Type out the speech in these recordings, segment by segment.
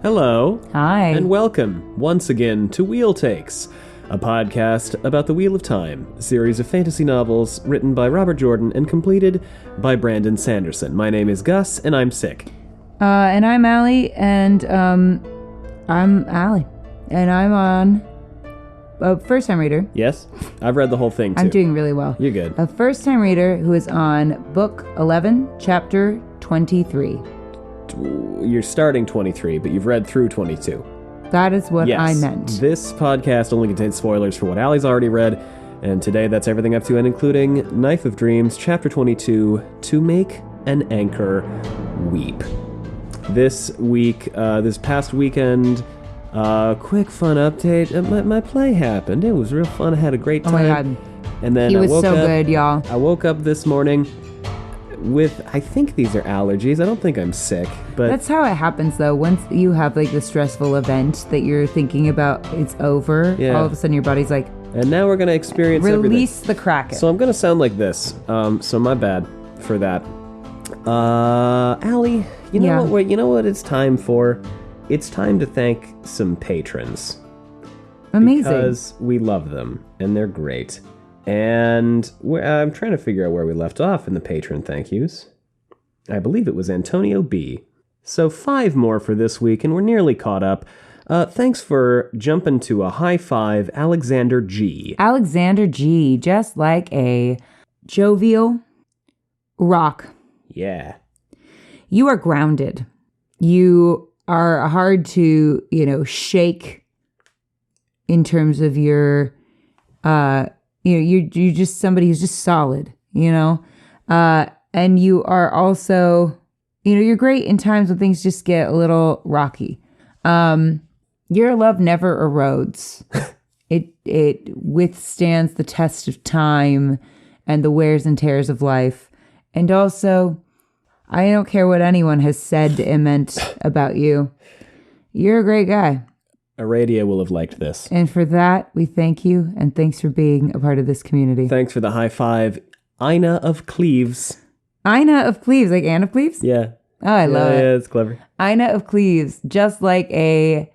Hello. Hi. And welcome, once again, to Wheel Takes, a podcast about the Wheel of Time, a series of fantasy novels written by Robert Jordan and completed by Brandon Sanderson. My name is Gus, and I'm sick. And I'm Allie, and I'm Allie. And I'm on a first-time reader. Yes? I've read the whole thing, too. I'm doing really well. You're good. A first-time reader who is on book 11, chapter 23. You're starting 23, but you've read through 22. That is what Yes. I meant. This podcast only contains spoilers for what Allie's already read, and today that's everything up to and including Knife of Dreams, chapter 22, To Make an Anchor Weep. This week, this past weekend, quick fun update. My play happened. It was real fun. I had a great time. Oh my God. And then He I was woke so up, good, y'all. I woke up this morning with, I think these are allergies. I don't think I'm sick, but That's how it happens, though. Once you have, like, the stressful event that you're thinking about, it's over. Yeah. All of a sudden your body's like, and now we're gonna experience release everything. the Kraken. So I'm gonna sound like this. So my bad for that. Allie, you know what it's time for? It's time to thank some patrons. Amazing. Because we love them, and they're great. And I'm trying to figure out where we left off in the patron thank yous. I believe it was Antonio B. So 5 more for this week, and we're nearly caught up. Thanks for jumping to a high 5, Alexander G. Alexander G, just like a jovial rock. Yeah. You are grounded. You are hard to, shake in terms of your, you're just somebody who's just solid, and you are also, you're great in times when things just get a little rocky. Your love never erodes. It withstands the test of time and the wears and tears of life. And also, I don't care what anyone has said and meant about you. You're a great guy. Aradia will have liked this. And for that, we thank you, and thanks for being a part of this community. Thanks for the high 5, Ina of Cleves. Ina of Cleves, like Anne of Cleves? Yeah. Oh, I love it. Yeah, it's clever. Ina of Cleves, just like a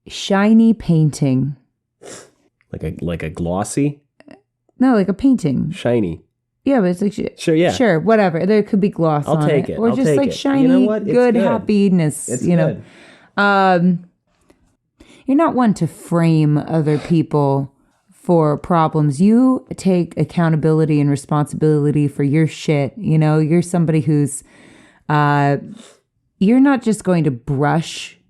shiny painting. Like a glossy? No, like a painting. Shiny. Yeah, but it's like... Sure, yeah. Sure, whatever. There could be gloss on it. I'll take it. Or I'll just take like it. shiny, You know what? It's good good. happiness. It's good. You're not one to frame other people for problems. You take accountability and responsibility for your shit. You're somebody who's, you're not just going to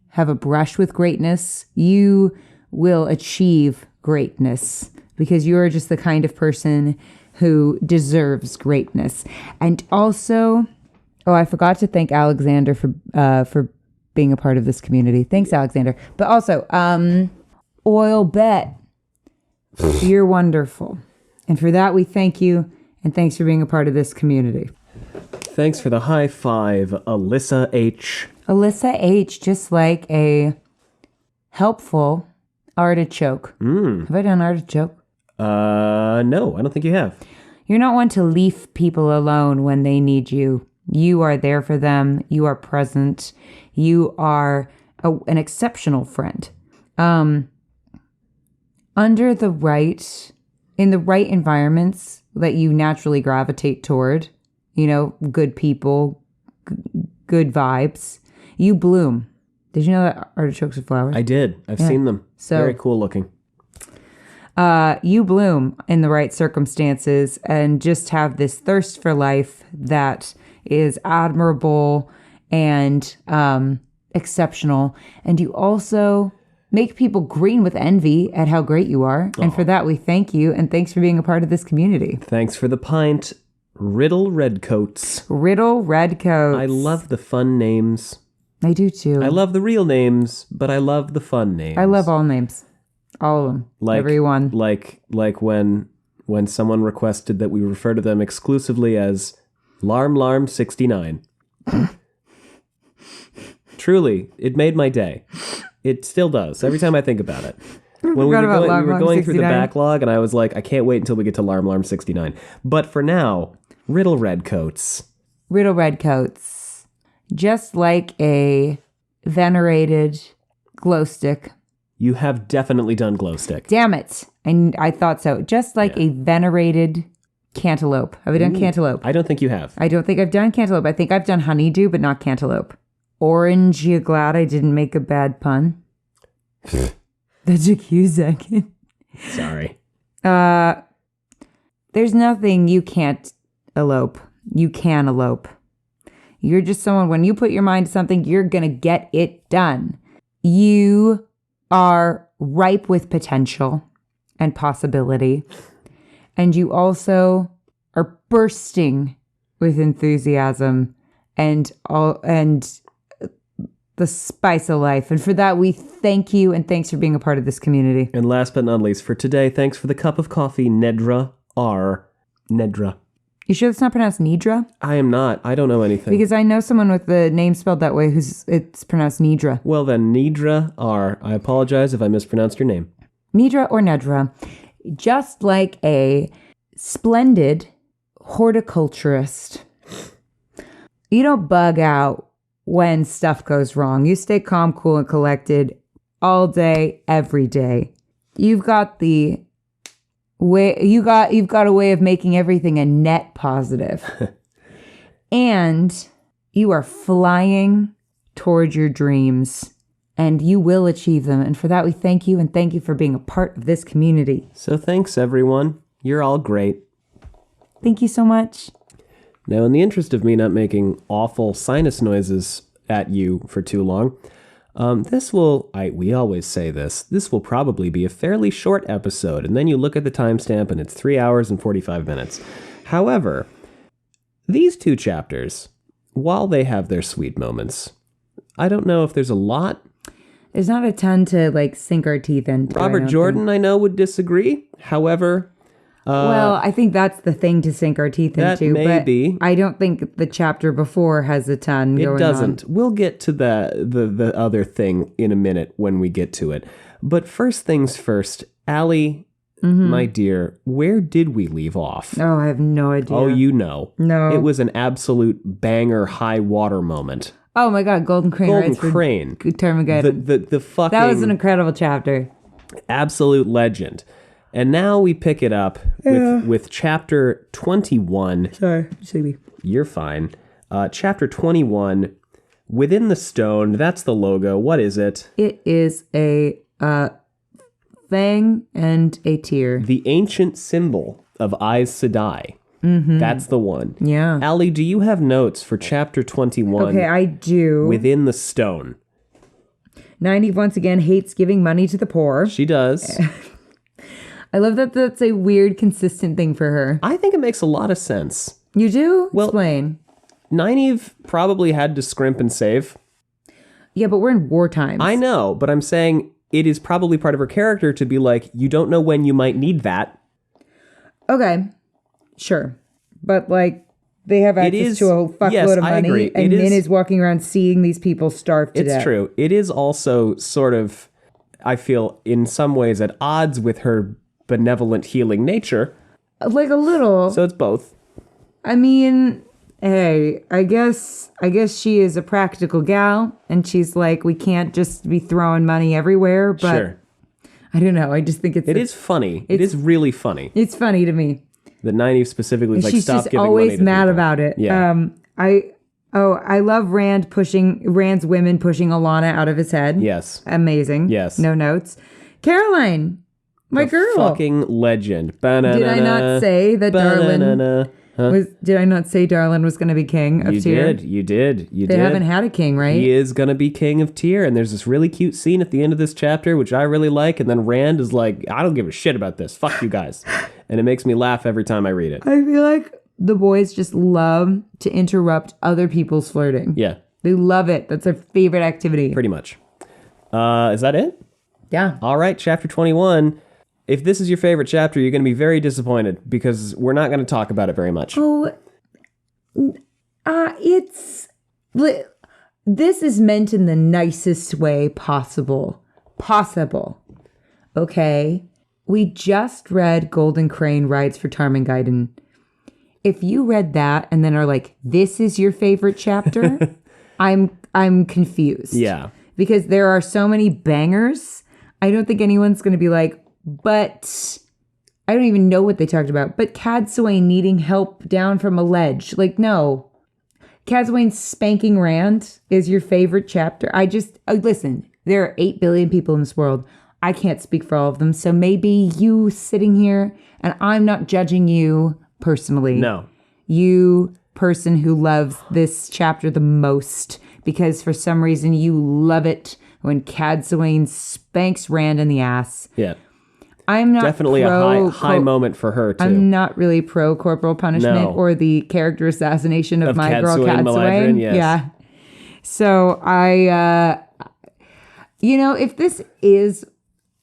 have a brush with greatness. You will achieve greatness because you're just the kind of person who deserves greatness. And also, I forgot to thank Alexander for being a part of this community. Thanks, Alexander. But also, Oil Bet, you're wonderful. And for that, we thank you. And thanks for being a part of this community. Thanks for the high 5, Alyssa H. Alyssa H, just like a helpful artichoke. Have I done artichoke? No, I don't think you have. You're not one to leave people alone when they need you. You are there for them. You are present. You are an exceptional friend. In the right environments that you naturally gravitate toward, good people, good vibes, you bloom. Did you know that artichokes are flowers? I did. I've seen them. So, very cool looking. You bloom in the right circumstances and just have this thirst for life that is admirable and exceptional. And you also make people green with envy at how great you are. And for that, we thank you. And thanks for being a part of this community. Thanks for the pint, Riddle Redcoats. Riddle Redcoats. I love the fun names. I do too. I love the real names, but I love the fun names. I love all names. All of them. Everyone. Like when someone requested that we refer to them exclusively as Larm 69. Truly, it made my day. It still does, every time I think about it. When we were going through the backlog, and I was like, I can't wait until we get to Larm 69. But for now, Riddle Redcoats. Riddle Redcoats. Just like a venerated glow stick. You have definitely done glow stick. Damn it. I thought so. Just like a venerated cantaloupe. Have I done cantaloupe? I don't think you have. I don't think I've done cantaloupe. I think I've done honeydew, but not cantaloupe. Orange, you glad I didn't make a bad pun? That's a cute second. Sorry. There's nothing you can't elope. You can elope. You're just someone, when you put your mind to something, you're going to get it done. You are ripe with potential and possibility. And you also are bursting with enthusiasm and the spice of life. And for that, we thank you, and thanks for being a part of this community. And last but not least for today, thanks for the cup of coffee, Nedra R. Nedra. You sure it's not pronounced Nidra? I am not. I don't know anything. Because I know someone with the name spelled that way it's pronounced Nidra. Well then, Nedra R. I apologize if I mispronounced your name. Nidra or Nedra. Just like a splendid horticulturist. You don't bug out when stuff goes wrong. You stay calm, cool, and collected all day, every day. You've got the way you've got a way of making everything a net positive. And you are flying toward your dreams, and you will achieve them. And for that, we thank you, and thank you for being a part of this community. So thanks, everyone. You're all great. Thank you so much. Now, in the interest of me not making awful sinus noises at you for too long, we always say this will probably be a fairly short episode, and then you look at the timestamp and it's 3 hours and 45 minutes. However, these two chapters, while they have their sweet moments, I don't know if there's a lot. There's not a ton to sink our teeth into. Robert Jordan, I know, would disagree. However, well, I think that's the thing to sink our teeth into. May be. I don't think the chapter before has a ton going on. It doesn't. We'll get to the other thing in a minute when we get to it. But first things first, Allie, my dear, where did we leave off? Oh, I have no idea. Oh, you know. No. It was an absolute banger high water moment. Oh my God, Golden Crane. Golden Crane. Termagant. The fucking... That was an incredible chapter. Absolute legend. And now we pick it up with chapter 21. Sorry, sleepy. You're fine. Chapter 21, Within the Stone. That's the logo. What is it? It is a fang and a tear. The ancient symbol of Aes Sedai. Mm-hmm. That's the one. Yeah. Allie, do you have notes for chapter 21? Okay, I do. Within the Stone. Nynaeve once again hates giving money to the poor. She does. I love that that's a weird, consistent thing for her. I think it makes a lot of sense. You do? Well, explain. Nynaeve probably had to scrimp and save. Yeah, but we're in war times. I know, but I'm saying it is probably part of her character to be like, you don't know when you might need that. Okay, sure. But they have access to a fuckload of money, agree. And Min is walking around seeing these people starve to death. It's true. It is also sort of, I feel, in some ways at odds with her benevolent healing nature. A little. So it's both. I mean, hey, I guess she is a practical gal, and she's like, we can't just be throwing money everywhere, but sure. I don't know. I just think it is funny. It is really funny. It's funny to me. That Nynaeve specifically is she's stop just giving money to always mad people. about it. Yeah. I love Rand's women pushing Alana out of his head. Yes. Amazing. Yes. No notes. Caroline, my girl. Fucking legend. Ba-na-na-na, did I not say that ba-na-na-na. Did I not say Darlin was going to be king of Tyr? You did. They haven't had a king, right? He is going to be king of Tyr, and there's this really cute scene at the end of this chapter, which I really like, and then Rand is like, I don't give a shit about this. Fuck you guys. And it makes me laugh every time I read it. I feel like the boys just love to interrupt other people's flirting. Yeah. They love it. That's their favorite activity. Pretty much. Is that it? Yeah. All right, chapter 21. If this is your favorite chapter, you're going to be very disappointed because we're not going to talk about it very much. Oh, this is meant in the nicest way possible. Okay? We just read Golden Crane Rides for Tarmangaiden. If you read that and then are like, this is your favorite chapter, I'm confused. Yeah. Because there are so many bangers. I don't think anyone's going to be like, but I don't even know what they talked about. But Cadsuane needing help down from a ledge. Like, no. Cadsuane spanking Rand is your favorite chapter. Listen, there are 8 billion people in this world. I can't speak for all of them. So maybe you sitting here, and I'm not judging you personally. No. You person who loves this chapter the most because for some reason you love it when Cadsuane spanks Rand in the ass. Yeah. I'm not definitely a high moment for her too. I'm not really pro corporal punishment or the character assassination of my girl Cadsuane. Yes. Yeah. So if this is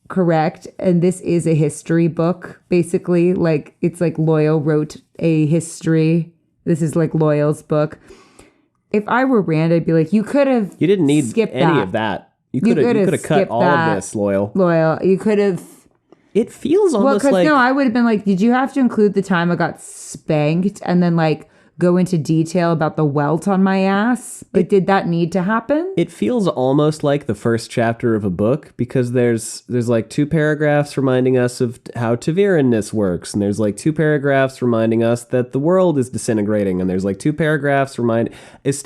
correct and this is a history book, basically, like it's like Loyal wrote a history. This is like Loyal's book. If I were Rand, I'd be like, you didn't need skipped any of that. You could have cut all of this, Loyal. You could have. It feels almost like... No, I would have been like, did you have to include the time I got spanked and then like go into detail about the welt on my ass? Like, did that need to happen? It feels almost like the first chapter of a book because there's like 2 paragraphs reminding us of how Taviranness works, and there's like 2 paragraphs reminding us that the world is disintegrating, and there's like 2 paragraphs reminding us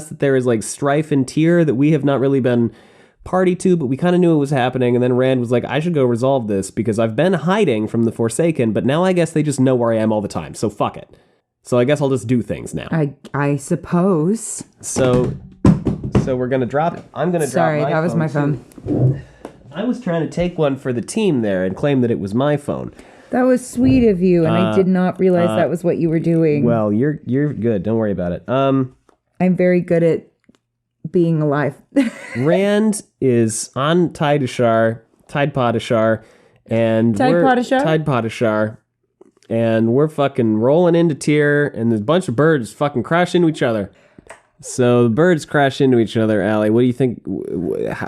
that there is like strife and tear that we have not really been party to, but we kind of knew it was happening. And then Rand was like, I should go resolve this because I've been hiding from the Forsaken, but now I guess they just know where I am all the time, so fuck it. So I guess I'll just do things now. I suppose. So we're gonna drop. I'm gonna drop. Sorry, that was my phone. I was trying to take one for the team there and claim that it was my phone. That was sweet of you, and I did not realize that was what you were doing. Well, you're good. Don't worry about it. I'm very good at being alive. Rand is on Tide Podishar, and Tide Podishar, and we're fucking rolling into Tyr, and there's a bunch of birds fucking crash into each other. So the birds crash into each other, Allie. What do you think?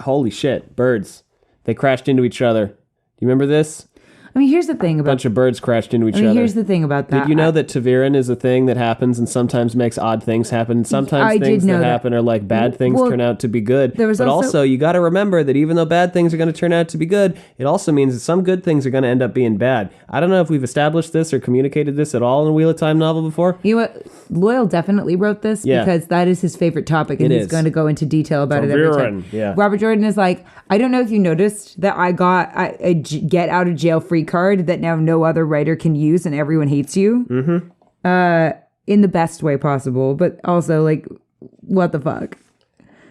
Holy shit, birds. They crashed into each other. Do you remember this? I mean, here's the thing about... A bunch of birds crashed into each other. Here's the thing about that. Did you know that Taviran is a thing that happens and sometimes makes odd things happen? Sometimes things that happen are like bad things turn out to be good. But also, you got to remember that even though bad things are going to turn out to be good, it also means that some good things are going to end up being bad. I don't know if we've established this or communicated this at all in a Wheel of Time novel before. You know what? Loyal definitely wrote this because that is his favorite topic, and he's going to go into detail about it every time. Yeah. Robert Jordan is like, I don't know if you noticed that I got a get out of jail free card that now no other writer can use and everyone hates you. Mm-hmm. In the best way possible, but also like, what the fuck?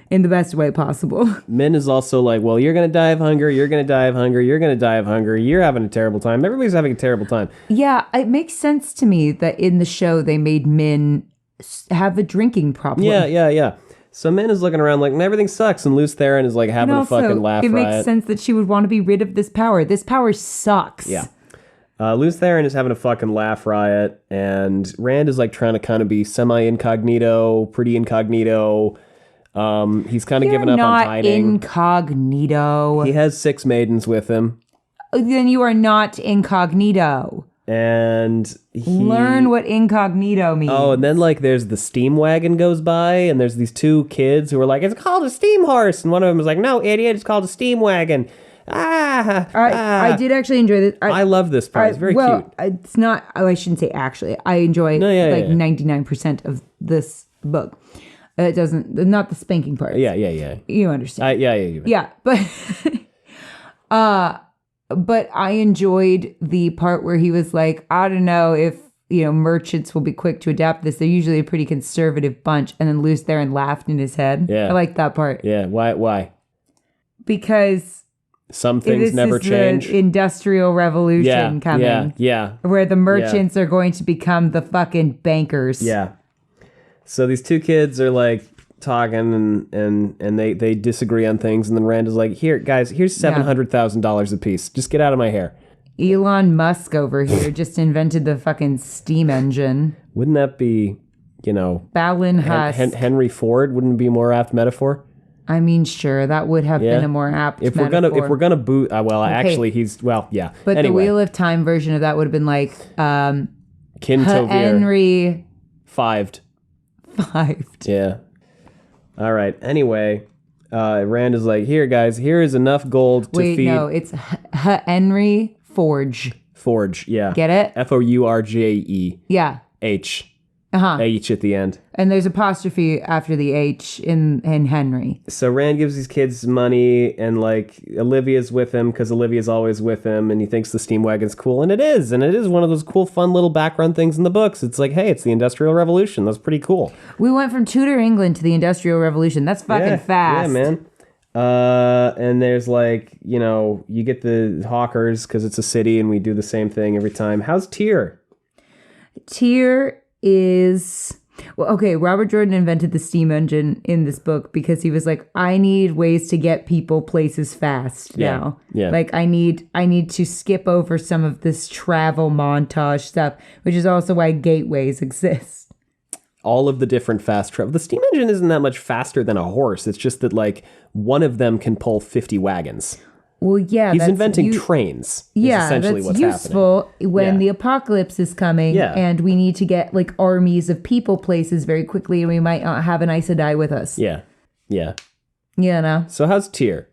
In the best way possible. Min is also like, well, you're going to die of hunger, you're going to die of hunger, you're going to die of hunger, you're having a terrible time. Everybody's having a terrible time. Yeah, it makes sense to me that in the show they made Min have a drinking problem. Yeah. So Min is looking around like, everything sucks, and Luce Theron is like having a fucking laugh riot. It makes sense that she would want to be rid of this power. This power sucks. Yeah. Luce Theron is having a fucking laugh riot, and Rand is like trying to kind of be semi-incognito, pretty incognito. He's kind of given up on hiding. Incognito. He has 6 maidens with him. Then you are not incognito. And learn what incognito means. Oh, and then like there's the steam wagon goes by, and there's these 2 kids who are like, it's called a steam horse, and one of them is like, no, idiot, it's called a steam wagon. I did actually enjoy this. I love this part. It's very cute. It's not. Oh, I shouldn't say actually. I enjoy 99% of this book. It doesn't. Not the spanking part. Yeah. You understand? Yeah. But I enjoyed the part where he was like, I don't know if merchants will be quick to adapt this. They're usually a pretty conservative bunch, and then Luce Theron laughed in his head. Yeah, I like that part. Yeah. Why? Because. Some things never change. The Industrial Revolution coming. Yeah. Where the merchants are going to become the fucking bankers. Yeah. So these 2 kids are like talking and they disagree on things, and then Rand is like, here, guys, here's $700,000 a piece. Just get out of my hair. Elon Musk over here just invented the fucking steam engine. Wouldn't that be, Balin Husk. Henry Ford wouldn't be a more apt metaphor? I mean, sure, that would have been a more apt metaphor. If we're gonna boot, actually, yeah. But anyway. The Wheel of Time version of that would have been like, Kintovir. Henry Fived. survived. Yeah. All right. Anyway, Rand is like, here, guys, here is enough gold to Wait, feed... no, it's Henry Forge. Forge, yeah. Get it? Forge. Yeah. H. Uh-huh. H at the end. And there's apostrophe after the H in Henry. So Rand gives these kids money, and like Olivia's with him because Olivia's always with him, and he thinks the steam wagon's cool, and it is one of those cool, fun little background things in the books. It's like, hey, it's the Industrial Revolution. That's pretty cool. We went from Tudor England to the Industrial Revolution. That's fucking fast. Yeah, man. And there's like, you get the hawkers because it's a city, and we do the same thing every time. How's Tyr? Tyr is... Well, okay, Robert Jordan invented the steam engine in this book because he was like, I need ways to get people places fast now. Yeah. Like, I need to skip over some of this travel montage stuff, which is also why gateways exist. All of the different fast travel. The steam engine isn't that much faster than a horse. It's just that, like, one of them can pull 50 wagons. Well, yeah. He's inventing trains. Yeah, essentially that's what's useful happening. when the apocalypse is coming and we need to get, like, armies of people places very quickly, and we might not have an Aes Sedai with us. Yeah. Yeah. You know? So how's Tyr?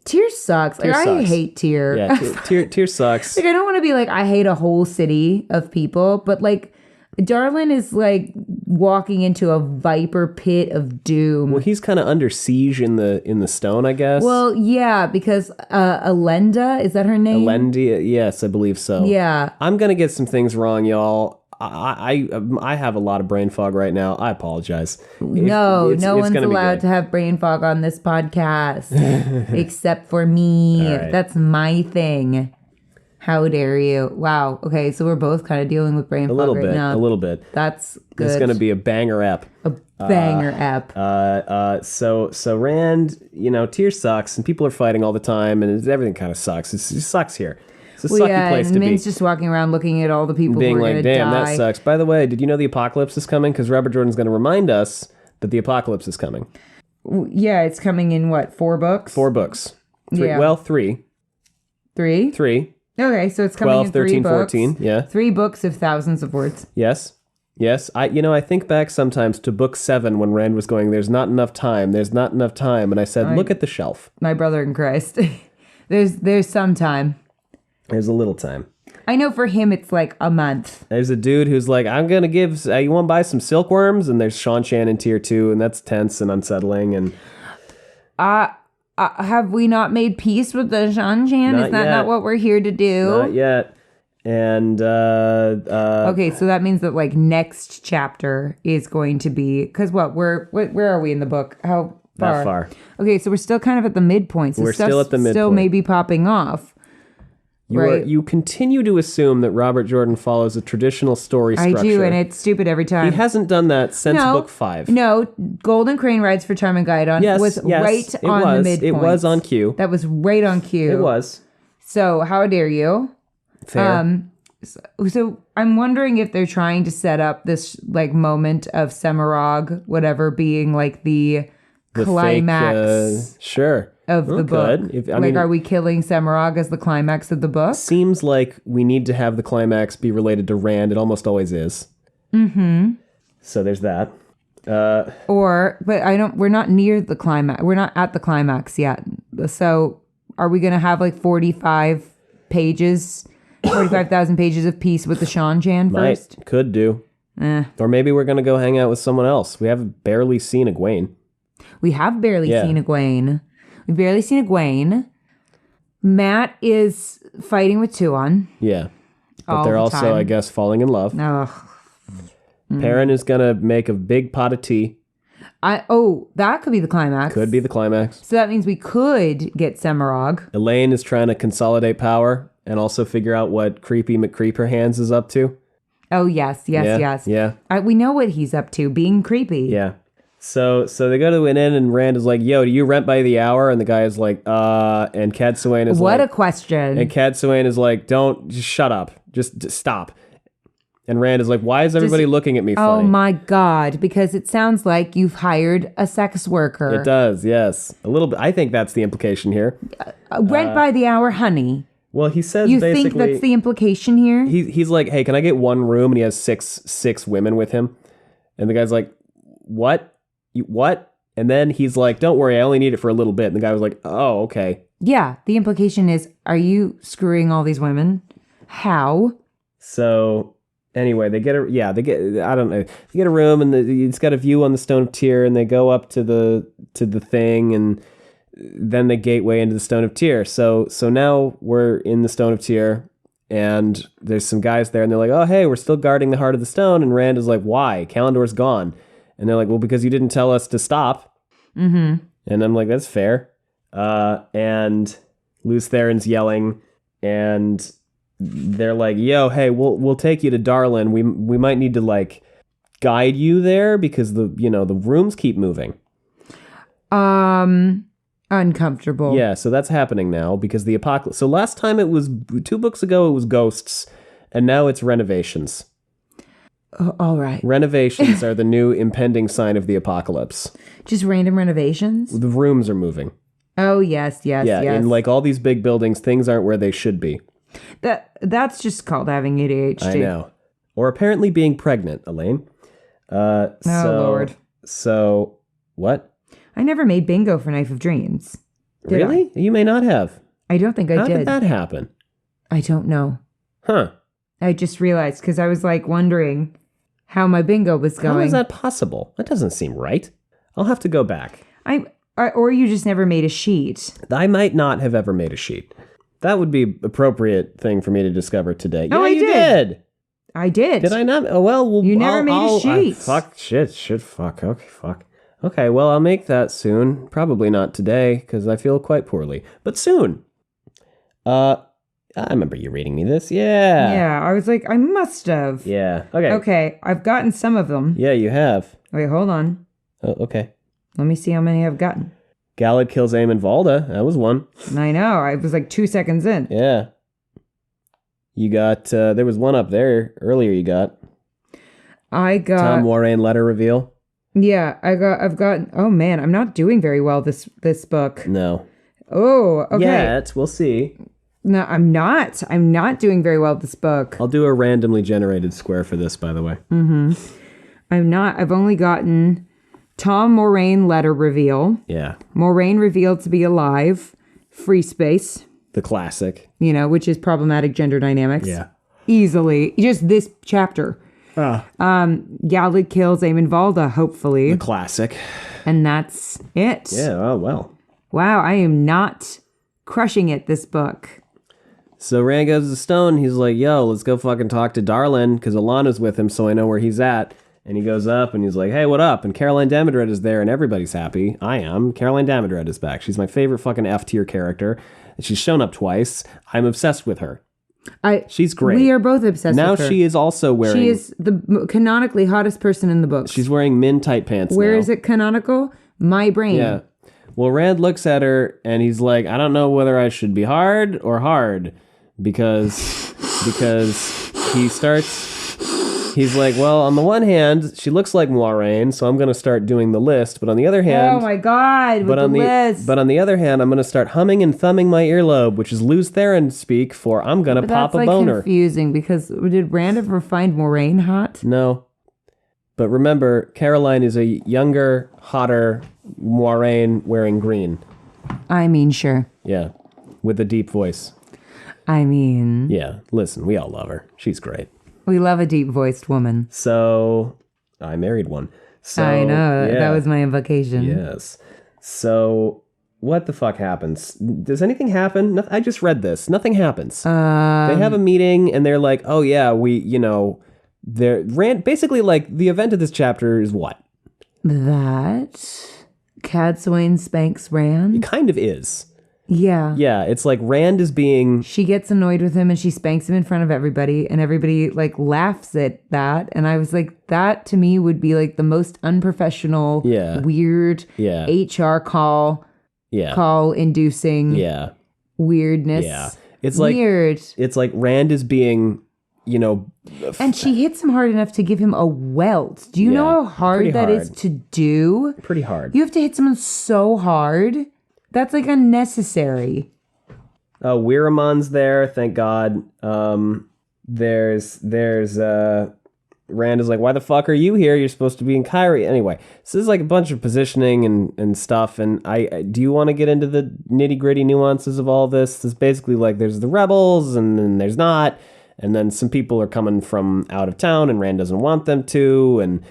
Tyr sucks. Like, I hate Tyr. Yeah, Tyr sucks. Like, I don't want to be like, I hate a whole city of people, but like, Darlin is like walking into a viper pit of doom. Well, he's kind of under siege in the stone, I guess. Well, yeah, because Elenda, is that her name? Elendi, yes, I believe so. Yeah. I'm gonna get some things wrong, y'all. I have a lot of brain fog right now. I apologize. No one's allowed to have brain fog on this podcast except for me. Right. That's my thing. How dare you? Wow. Okay, so we're both kind of dealing with brain fog right now. A little bit. That's good. It's gonna be a banger ep. A banger ep. So Rand, Tyr sucks, and people are fighting all the time, and everything kind of sucks. It sucks here. It's a sucky place to be. Min's just walking around looking at all the people being who are like, going to damn, die. that sucks. By the way, did you know the apocalypse is coming? Because Robert Jordan's going to remind us that the apocalypse is coming. Yeah, it's coming in what, 4 books? 4 books. 3. Yeah. Well, 3. 3? 3. Okay, so it's coming 12, in 3 13, books. 14. Yeah. 3 books of thousands of words. Yes. I think back sometimes to book 7 when Rand was going, there's not enough time. And I said, look at the shelf. My brother in Christ. There's some time. There's a little time. I know for him it's like a month. There's a dude who's like, I'm going to give, you want to buy some silkworms? And there's Sean Shan in tier 2, and that's tense and unsettling. And have we not made peace with the Shanshan? Is that not what we're here to do? Not yet. And okay, so that means that like next chapter is going to be, because where are we in the book? How far? Not far. Okay, so we're still kind of at the midpoint. So we're still at the midpoint. Still maybe popping off. You continue to assume that Robert Jordan follows a traditional story structure. I do, and it's stupid every time. He hasn't done that since book 5. No, Golden Crane Rides for Tarmogeddon was right on the midpoint. It was on cue. That was right on cue. It was. So how dare you? Fair. So I'm wondering if they're trying to set up this like moment of Semirog, whatever, being like the climax. Sure. Of the book. Are we killing Semirog as the climax of the book? Seems like we need to have the climax be related to Rand. It almost always is. Mm-hmm. So there's that. We're not near the climax. We're not at the climax yet. So are we going to have like 45,000 pages of peace with the Shanshan first? Could do. Or maybe we're going to go hang out with someone else. We haven't barely seen Egwene. We have barely seen Egwene. We've barely seen Egwene. Matt is fighting with Tuon. Yeah. But they're also, I guess, falling in love. Ugh. Perrin is going to make a big pot of tea. That could be the climax. Could be the climax. So that means we could get Semirog. Elaine is trying to consolidate power and also figure out what Creepy McCreeperhands is up to. Oh, yes. Yeah. We know what he's up to, being creepy. Yeah. So they go to an inn, and Rand is like, yo, do you rent by the hour? And the guy is like, and Cadsuane is what a question. And Cadsuane is like, just shut up. Just stop. And Rand is like, why is everybody looking at me funny? Oh my God, because it sounds like you've hired a sex worker. It does, yes. A little bit. I think that's the implication here. Rent by the hour, honey. Well, he says you basically... think that's the implication here? He's like, hey, can I get one room? And he has six women with him. And the guy's like, what? What? And then he's like, don't worry, I only need it for a little bit. And the guy was like, oh, okay. Yeah, the implication is, are you screwing all these women? How? So anyway, they get a room, and it's got a view on the Stone of Tyr, and they go up to the thing, and then the gateway into the Stone of Tyr. So now we're in the Stone of Tyr, and there's some guys there, and they're like, oh, hey, we're still guarding the heart of the stone. And Rand is like, why? Kalendor's gone. And they're like, well, because you didn't tell us to stop. Mm-hmm. And I'm like, that's fair. And Lews Therin's yelling, and they're like, yo, hey, we'll take you to Darlin. We might need to like guide you there because the rooms keep moving. Uncomfortable. Yeah, so that's happening now because the apocalypse. So last time 2 books ago, it was ghosts, and now it's renovations. Oh, all right. Renovations are the new impending sign of the apocalypse. Just random renovations? The rooms are moving. Oh, yes. Yeah, in like all these big buildings, things aren't where they should be. That's just called having ADHD. I know. Or apparently being pregnant, Elaine. Lord. So, what? I never made bingo for Knife of Dreams. Really? You may not have. I don't think I did. How did that happen? I don't know. Huh. I just realized because I was like wondering how my bingo was going. How is that possible? That doesn't seem right. I'll have to go back. Or you just never made a sheet. I might not have ever made a sheet. That would be appropriate thing for me to discover today. Oh, yeah, you did. I did. Did I not? Oh, well, you never made a sheet. Fuck. Okay, fuck. Okay, well, I'll make that soon. Probably not today, because I feel quite poorly. But soon. I remember you reading me this. Yeah. Yeah, I was like, I must have. Yeah. Okay. Okay, I've gotten some of them. Yeah, you have. Wait, hold on. Oh, okay. Let me see how many I've gotten. Galad kills Aemon Valda. That was one. I know. I was like 2 seconds in. Yeah. You got, there was one up there earlier you got. I got... Tom Moraine letter reveal. Yeah, I've got... Oh, man, I'm not doing very well this book. No. Oh, okay. Yet, we'll see. No, I'm not. I'm not doing very well this book. I'll do a randomly generated square for this, by the way. Mm-hmm. I'm not. I've only gotten Tom Moraine letter reveal. Yeah. Moraine revealed to be alive. Free space. The classic. Which is problematic gender dynamics. Yeah. Easily. Just this chapter. Galad kills Aemon Valda, hopefully. The classic. And that's it. Yeah, oh well. Wow, I am not crushing it this book. So Rand goes to Stone. He's like, yo, let's go fucking talk to Darlin, because Alana's with him, so I know where he's at. And he goes up, and he's like, hey, what up? And Caroline Damodred is there, and everybody's happy. I am. Caroline Damodred is back. She's my favorite fucking F-tier character. And she's shown up twice. I'm obsessed with her. She's great. We are both obsessed with her. Now she is also wearing... She is the canonically hottest person in the book. She's wearing min tight pants Where now. is it canonical? My brain. Yeah. Well, Rand looks at her, and he's like, I don't know whether I should be hard or hard. Because he starts... He's like, well, on the one hand, she looks like Moiraine, so I'm going to start doing the list. But on the other hand... Oh my God, with the list. But on the other hand, I'm going to start humming and thumbing my earlobe, which is Lews Therin speak for I'm going to pop a boner. That's confusing, because did Rand ever find Moraine hot? No. But remember, Caroline is a younger, hotter Moiraine wearing green. I mean, sure. Yeah, with a deep voice. I mean... Yeah, listen, we all love her. She's great. We love a deep-voiced woman. So, I married one. So, I know, yeah. that was my invocation. Yes. So, what the fuck happens? Does anything happen? I just read this. Nothing happens. They have a meeting, and they're like, oh yeah, basically like, the event of this chapter is what? That Cadsuane spanks Rand? It kind of is. Yeah. Yeah, it's like Rand is being... She gets annoyed with him and she spanks him in front of everybody and everybody like laughs at that. And I was like, that to me would be like the most unprofessional, weird HR call inducing weirdness. Yeah. It's like... Weird. It's like Rand is being, and she hits him hard enough to give him a welt. Do you know how hard that is to do? Pretty hard. You have to hit someone so hard. That's like unnecessary. Oh, Wiramon's there, thank God. There's Rand is like, why the fuck are you here? You're supposed to be in Kyrie. Anyway, so this is like a bunch of positioning and stuff. And do you want to get into the nitty gritty nuances of all this? There's basically like, there's the rebels and then there's not. And then some people are coming from out of town and Rand doesn't want them to.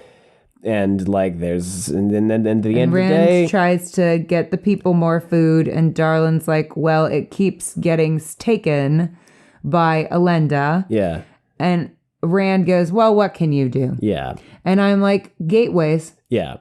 And like there's, and then at the end of the day. Rand tries to get the people more food. And Darlin's like, well, it keeps getting taken by Elenda. Yeah. And Rand goes, well, what can you do? Yeah. And I'm like, gateways. Yeah.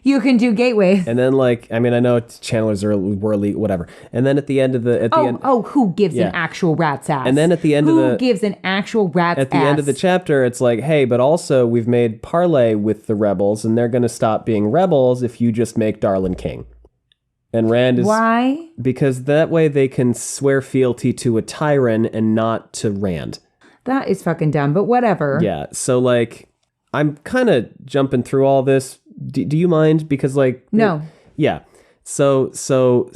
You can do gateways. And then like, I mean, I know channelers were illegal, whatever. And then at the end of the, end. Oh, who gives an actual rat's ass? And then at the end of the. Who gives an actual rat's ass? At the end of the chapter, it's like, hey, but also we've made parlay with the rebels and they're going to stop being rebels if you just make Darlin king. And Rand is. Why? Because that way they can swear fealty to a tyrant and not to Rand. That is fucking dumb, but whatever. Yeah. So like, I'm kind of jumping through all this. Do you mind? Because like no, yeah. So the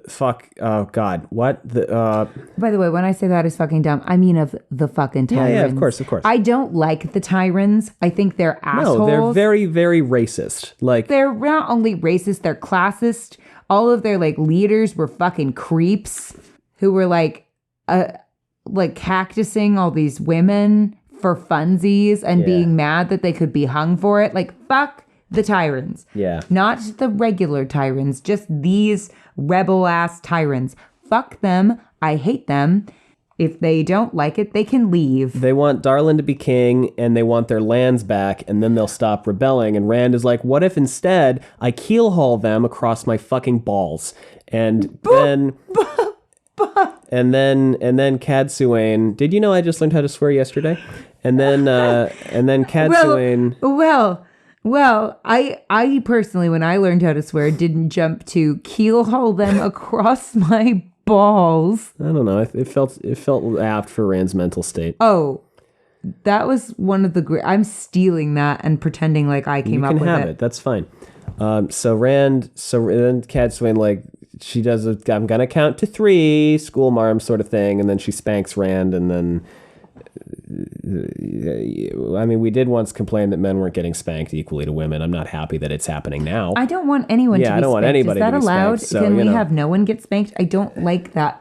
fuck. Oh God, what the? By the way, when I say that is fucking dumb, I mean of the fucking tyrants. Yeah, of course. I don't like the tyrants. I think they're assholes. No, they're very, very racist. Like they're not only racist, they're classist. All of their like leaders were fucking creeps who were like cactusing all these women for funsies and being mad that they could be hung for it. Like, fuck the tyrants. Yeah. Not the regular tyrants, just these rebel-ass tyrants. Fuck them. I hate them. If they don't like it, they can leave. They want Darlin to be king, and they want their lands back, and then they'll stop rebelling. And Rand is like, what if instead I keelhaul them across my fucking balls? And then... And then Ch21, did you know I just learned how to swear yesterday? And then Ch21. Well, I personally, when I learned how to swear, didn't jump to keelhaul them across my balls. I don't know. It felt apt for Rand's mental state. Oh, that was one of the great. I'm stealing that and pretending like I came up with it. You can have it. That's fine. Then Ch21 like. She does I'm gonna count to 3 school marm sort of thing, and then she spanks Rand, and then I mean, we did once complain that men weren't getting spanked equally to women. I'm not happy that it's happening now. I don't want anyone to be spanked. I don't want anybody to be spanked. Is that allowed? So, Can we have no one get spanked? I don't like that.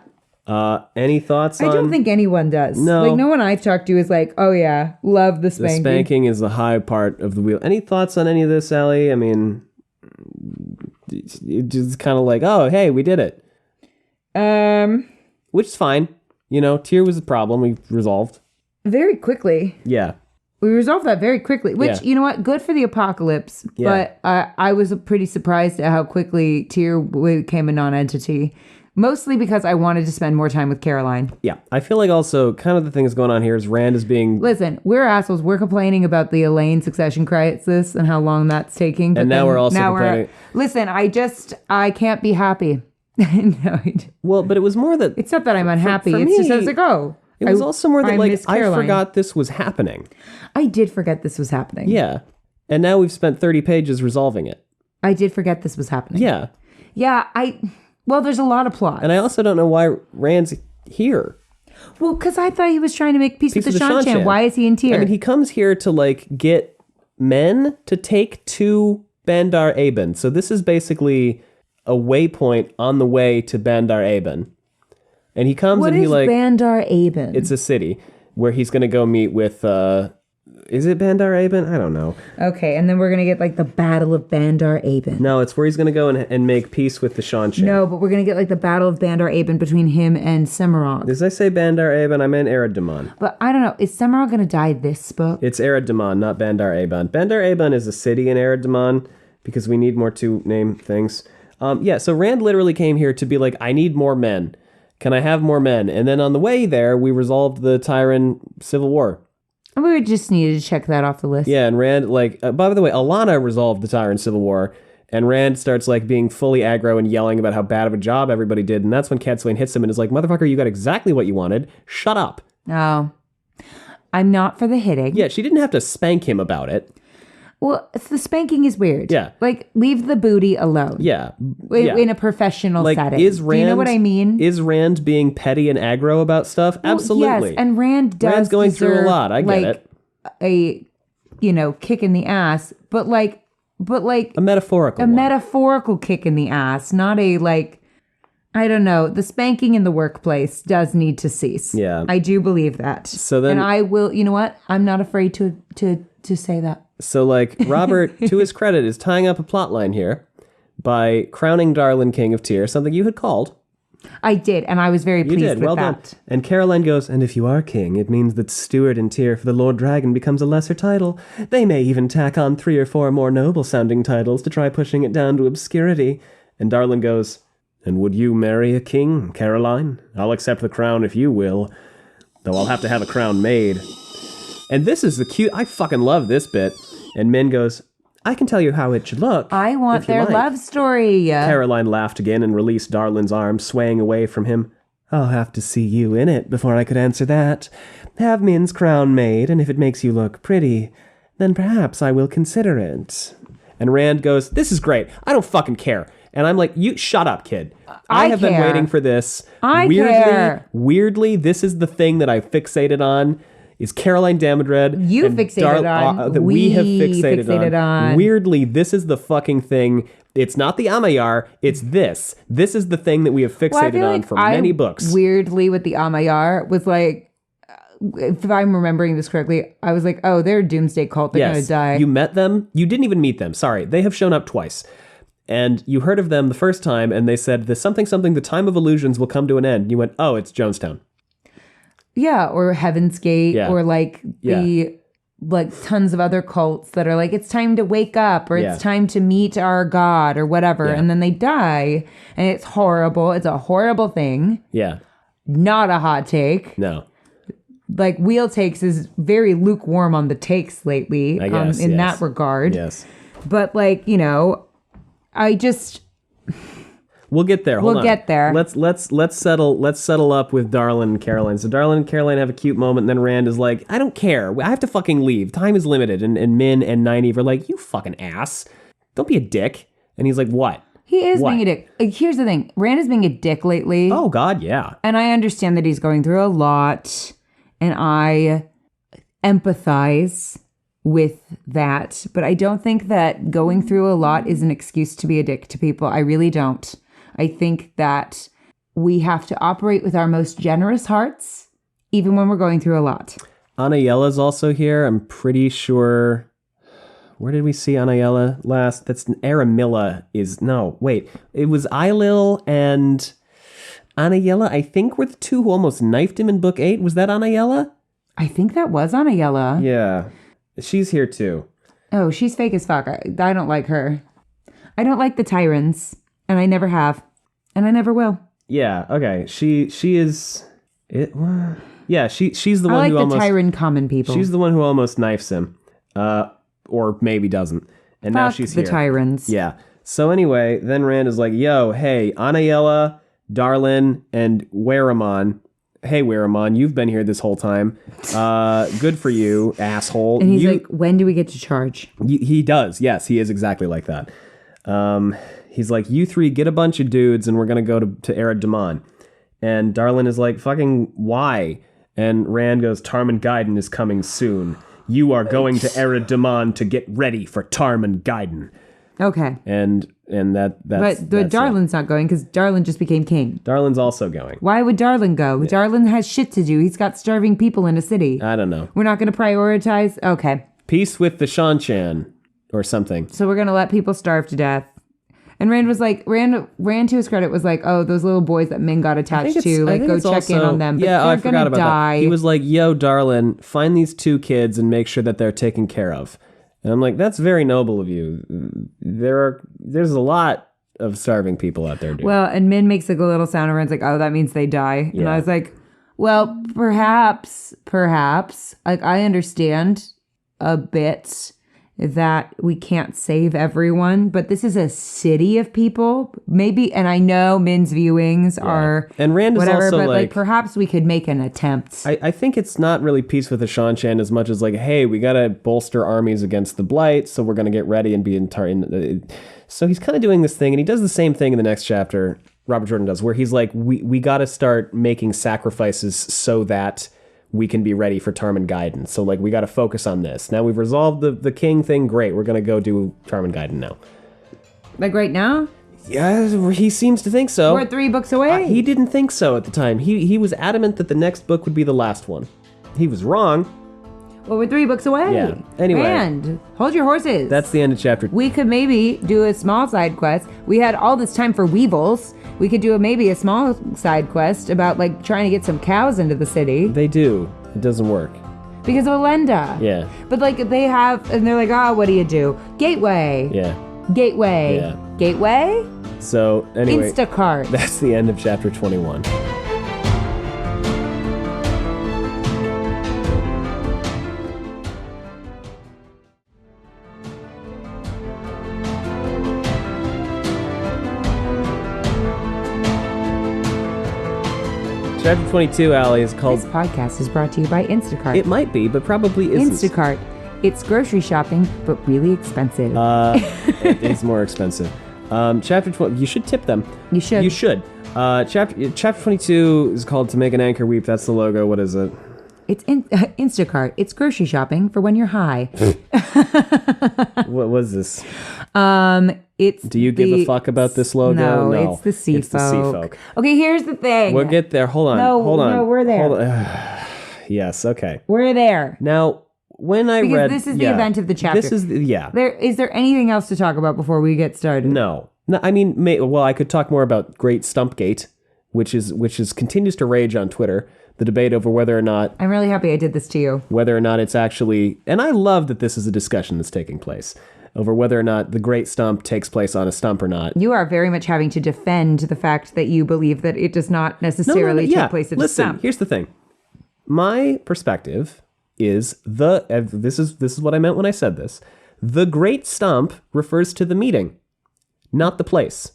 Any thoughts on... I don't think anyone does. No. Like, no one I've talked to is like, oh yeah, love the spanking. The spanking is the high part of the wheel. Any thoughts on any of this, Allie? I mean... It's just kind of like, oh, hey, we did it. Which is fine. You know, Tyr was the problem. We resolved. Very quickly. Yeah. We resolved that very quickly, which, you know what? Good for the apocalypse. Yeah. But I was pretty surprised at how quickly Tyr became a non-entity. Mostly because I wanted to spend more time with Caroline. Yeah. I feel like also kind of the thing that's going on here is Rand is being... Listen, we're assholes. We're complaining about the Elaine succession crisis and how long that's taking. And now we're also complaining... Listen, I can't be happy. No, well, but it was more that... It's not that I'm unhappy. For it's me, just as I go. It was also more that, like, I Caroline. forgot this was happening. I did forget this was happening. Yeah. And now we've spent 30 pages resolving it. I did forget this was happening. Yeah. Yeah, Well, there's a lot of plot. And I also don't know why Rand's here. Well, because I thought he was trying to make peace with the Shanchan. Why is he in Tyr? I mean, he comes here to, like, get men to take to Bandar Aben. So this is basically a waypoint on the way to Bandar Aben. And he comes and he, like... What is Bandar Aben? It's a city where he's going to go meet with... Is it Bandar Aben? I don't know. Okay, and then we're going to get, like, the Battle of Bandar Aben. No, it's where he's going to go and make peace with the Shanchan. No, but we're going to get, like, the Battle of Bandar Aben between him and Semirog. Did I say Bandar Aben? I meant Erad Daman. But I don't know. Is Semirog going to die this book? It's Erad Daman, not Bandar Aben. Bandar Aben is a city in Erad Daman because we need more to name things. So Rand literally came here to be like, I need more men. Can I have more men? And then on the way there, we resolved the Tyran Civil War. We just needed to check that off the list. Yeah, and Rand, like, by the way, Alana resolved the Tyran Civil War, and Rand starts, like, being fully aggro and yelling about how bad of a job everybody did, and that's when Ch21 hits him and is like, motherfucker, you got exactly what you wanted. Shut up. Oh. I'm not for the hitting. Yeah, she didn't have to spank him about it. Well, the spanking is weird. Yeah. Like, leave the booty alone. Yeah. In a professional setting. Is Rand, do you know what I mean? Is Rand being petty and aggro about stuff? Well, Absolutely. Yes, and Rand's going through a lot. I get it. A, kick in the ass, but A metaphorical one. metaphorical kick in the ass, not a I don't know. The spanking in the workplace does need to cease. Yeah. I do believe that. So then, and I will, you know what? I'm not afraid to say that. So Robert, to his credit, is tying up a plot line here by crowning Darlin king of Tyr, something you had called. I did, and I was very pleased with well that. Done. And Caroline goes, and if you are king, it means that steward in Tyr for the Lord Dragon becomes a lesser title. They may even tack on 3 or 4 more noble-sounding titles to try pushing it down to obscurity. And Darlin goes, and would you marry a king, Caroline? I'll accept the crown if you will, though I'll have to have a crown made. And this is the cute, I fucking love this bit. And Min goes, I can tell you how it should look. I want their love story. Caroline laughed again and released Darlin's arm, swaying away from him. I'll have to see you in it before I could answer that. Have Min's crown made, and if it makes you look pretty, then perhaps I will consider it. And Rand goes, this is great. I don't fucking care. And I'm like, you shut up, kid. I have been waiting for this. I care. Weirdly, this is the thing that I fixated on. Is Caroline Damodred. You fixated on. That we have fixated on. Weirdly, this is the fucking thing. It's not the Amayar. It's this. This is the thing that we have fixated on for many books. Weirdly, with the Amayar, was if I'm remembering this correctly, I was like, oh, they're a doomsday cult. They're going to die. You met them. You didn't even meet them. Sorry. They have shown up twice. And you heard of them the first time, and they said, the something, the time of illusions will come to an end. And you went, oh, it's Jonestown. Yeah, or Heaven's Gate, or the tons of other cults that are like, it's time to wake up, or it's time to meet our God, or whatever. And then they die, and it's horrible. It's a horrible thing. Yeah. Not a hot take. No. Wheel Takes is very lukewarm on the takes lately, I guess, in that regard. Yes. But I just... We'll get there. Hold on. We'll get there. Let's settle up with Darlin and Caroline. So Darlin and Caroline have a cute moment, and then Rand is like, I don't care. I have to fucking leave. Time is limited. And Min and Nynaeve are like, you fucking ass. Don't be a dick. And he's like, what? He is being a dick. Here's the thing. Rand is being a dick lately. Oh, God, yeah. And I understand that he's going through a lot. And I empathize with that. But I don't think that going through a lot is an excuse to be a dick to people. I really don't. I think that we have to operate with our most generous hearts, even when we're going through a lot. Anayella's also here. I'm pretty sure. Where did we see Anayella last? That's Aramilla is... No, wait. It was Eilil and Anayella, I think, were the two who almost knifed him in Book 8. Was that Anayella? I think that was Anayella. Yeah. She's here, too. Oh, she's fake as fuck. I don't like her. I don't like the Tyrants. And I never have. And I never will. Yeah, okay. She is... Yeah, she's the one who almost... I like the Tyrant common people. She's the one who almost knifes him. Or maybe doesn't. And now she's here. The Tyrants. Yeah. So anyway, then Rand is like, yo, hey, Anayella, Darlin, and Waramon. Hey, Waramon, you've been here this whole time. Good for you, asshole. And he's like, when do we get to charge? He does. Yes, he is exactly like that. He's like, you three get a bunch of dudes and we're going to go to Erod Daman. And Darlin is like, fucking why? And Rand goes, Tarman Gaiden is coming soon. You are going to Erod Daman to get ready for Tarman Gaiden. Okay. And that's But Darlin's not going because Darlin just became king. Darlin's also going. Why would Darlin go? Yeah. Darlin has shit to do. He's got starving people in a city. I don't know. We're not going to prioritize? Okay. Peace with the Shanchan or something. So we're going to let people starve to death. And Rand was like, Rand to his credit was like, oh, those little boys that Min got attached to, like, go check in on them. But yeah, they're I forgot about die. that. He was like, yo, Darlin, find these 2 kids and make sure that they're taken care of. And I'm like, that's very noble of you. There's a lot of starving people out there, dude. Well, and Min makes like a little sound and Rand's like, oh, that means they die. Yeah. And I was like, well, perhaps. Like, I understand a bit that we can't save everyone, but this is a city of people. Maybe, and I know Min's viewings are and Rand is whatever, also but like perhaps we could make an attempt. I think it's not really peace with the Shanshan as much as like, hey, we got to bolster armies against the Blight, so we're going to get ready and be so he's kind of doing this thing, and he does the same thing in the next chapter, Robert Jordan does, where he's like, we got to start making sacrifices so that we can be ready for Tarman Gaiden. So like, we got to focus on this. Now we've resolved the king thing, great, we're going to go do Tarman Gaiden now. Like right now? Yeah, he seems to think so. We're 3 books away. He didn't think so at the time. He was adamant that the next book would be the last one. He was wrong. Well, we're 3 books away. Yeah. Anyway. And hold your horses. That's the end of chapter 2. We could maybe do a small side quest. We had all this time for weevils. We could do maybe a small side quest about like trying to get some cows into the city. They do. It doesn't work. Because of Elenda. Yeah. But like they have, and they're like, what do you do? Gateway. Yeah. Gateway. Yeah. Gateway? So, anyway. Instacart. That's the end of chapter 21. Chapter 22, Allie, is called... This podcast is brought to you by Instacart. It might be, but probably isn't. Instacart. It's grocery shopping, but really expensive. It is more expensive. Chapter 12, you should tip them. You should. You should. Chapter 22 is called To Make an Anchor Weep. That's the logo. What is it? It's Instacart. It's grocery shopping for when you're high. What was this? It's Do you give a fuck about this logo? No, it's the sea folk. Okay, here's the thing. We'll get there. Hold on. No, we're there. Hold on. Yes, okay. We're there. Now, when I Because read... this is the event of the chapter. This is... Is there anything else to talk about before we get started? No, I mean, I could talk more about Great Stumpgate, which continues to rage on Twitter. The debate over whether or not... I'm really happy I did this to you. Whether or not it's actually... And I love that this is a discussion that's taking place over whether or not the Great Stump takes place on a stump or not. You are very much having to defend the fact that you believe that it does not necessarily take place at a stump. Listen, here's the thing. My perspective is this is what I meant when I said this. The Great Stump refers to the meeting, not the place.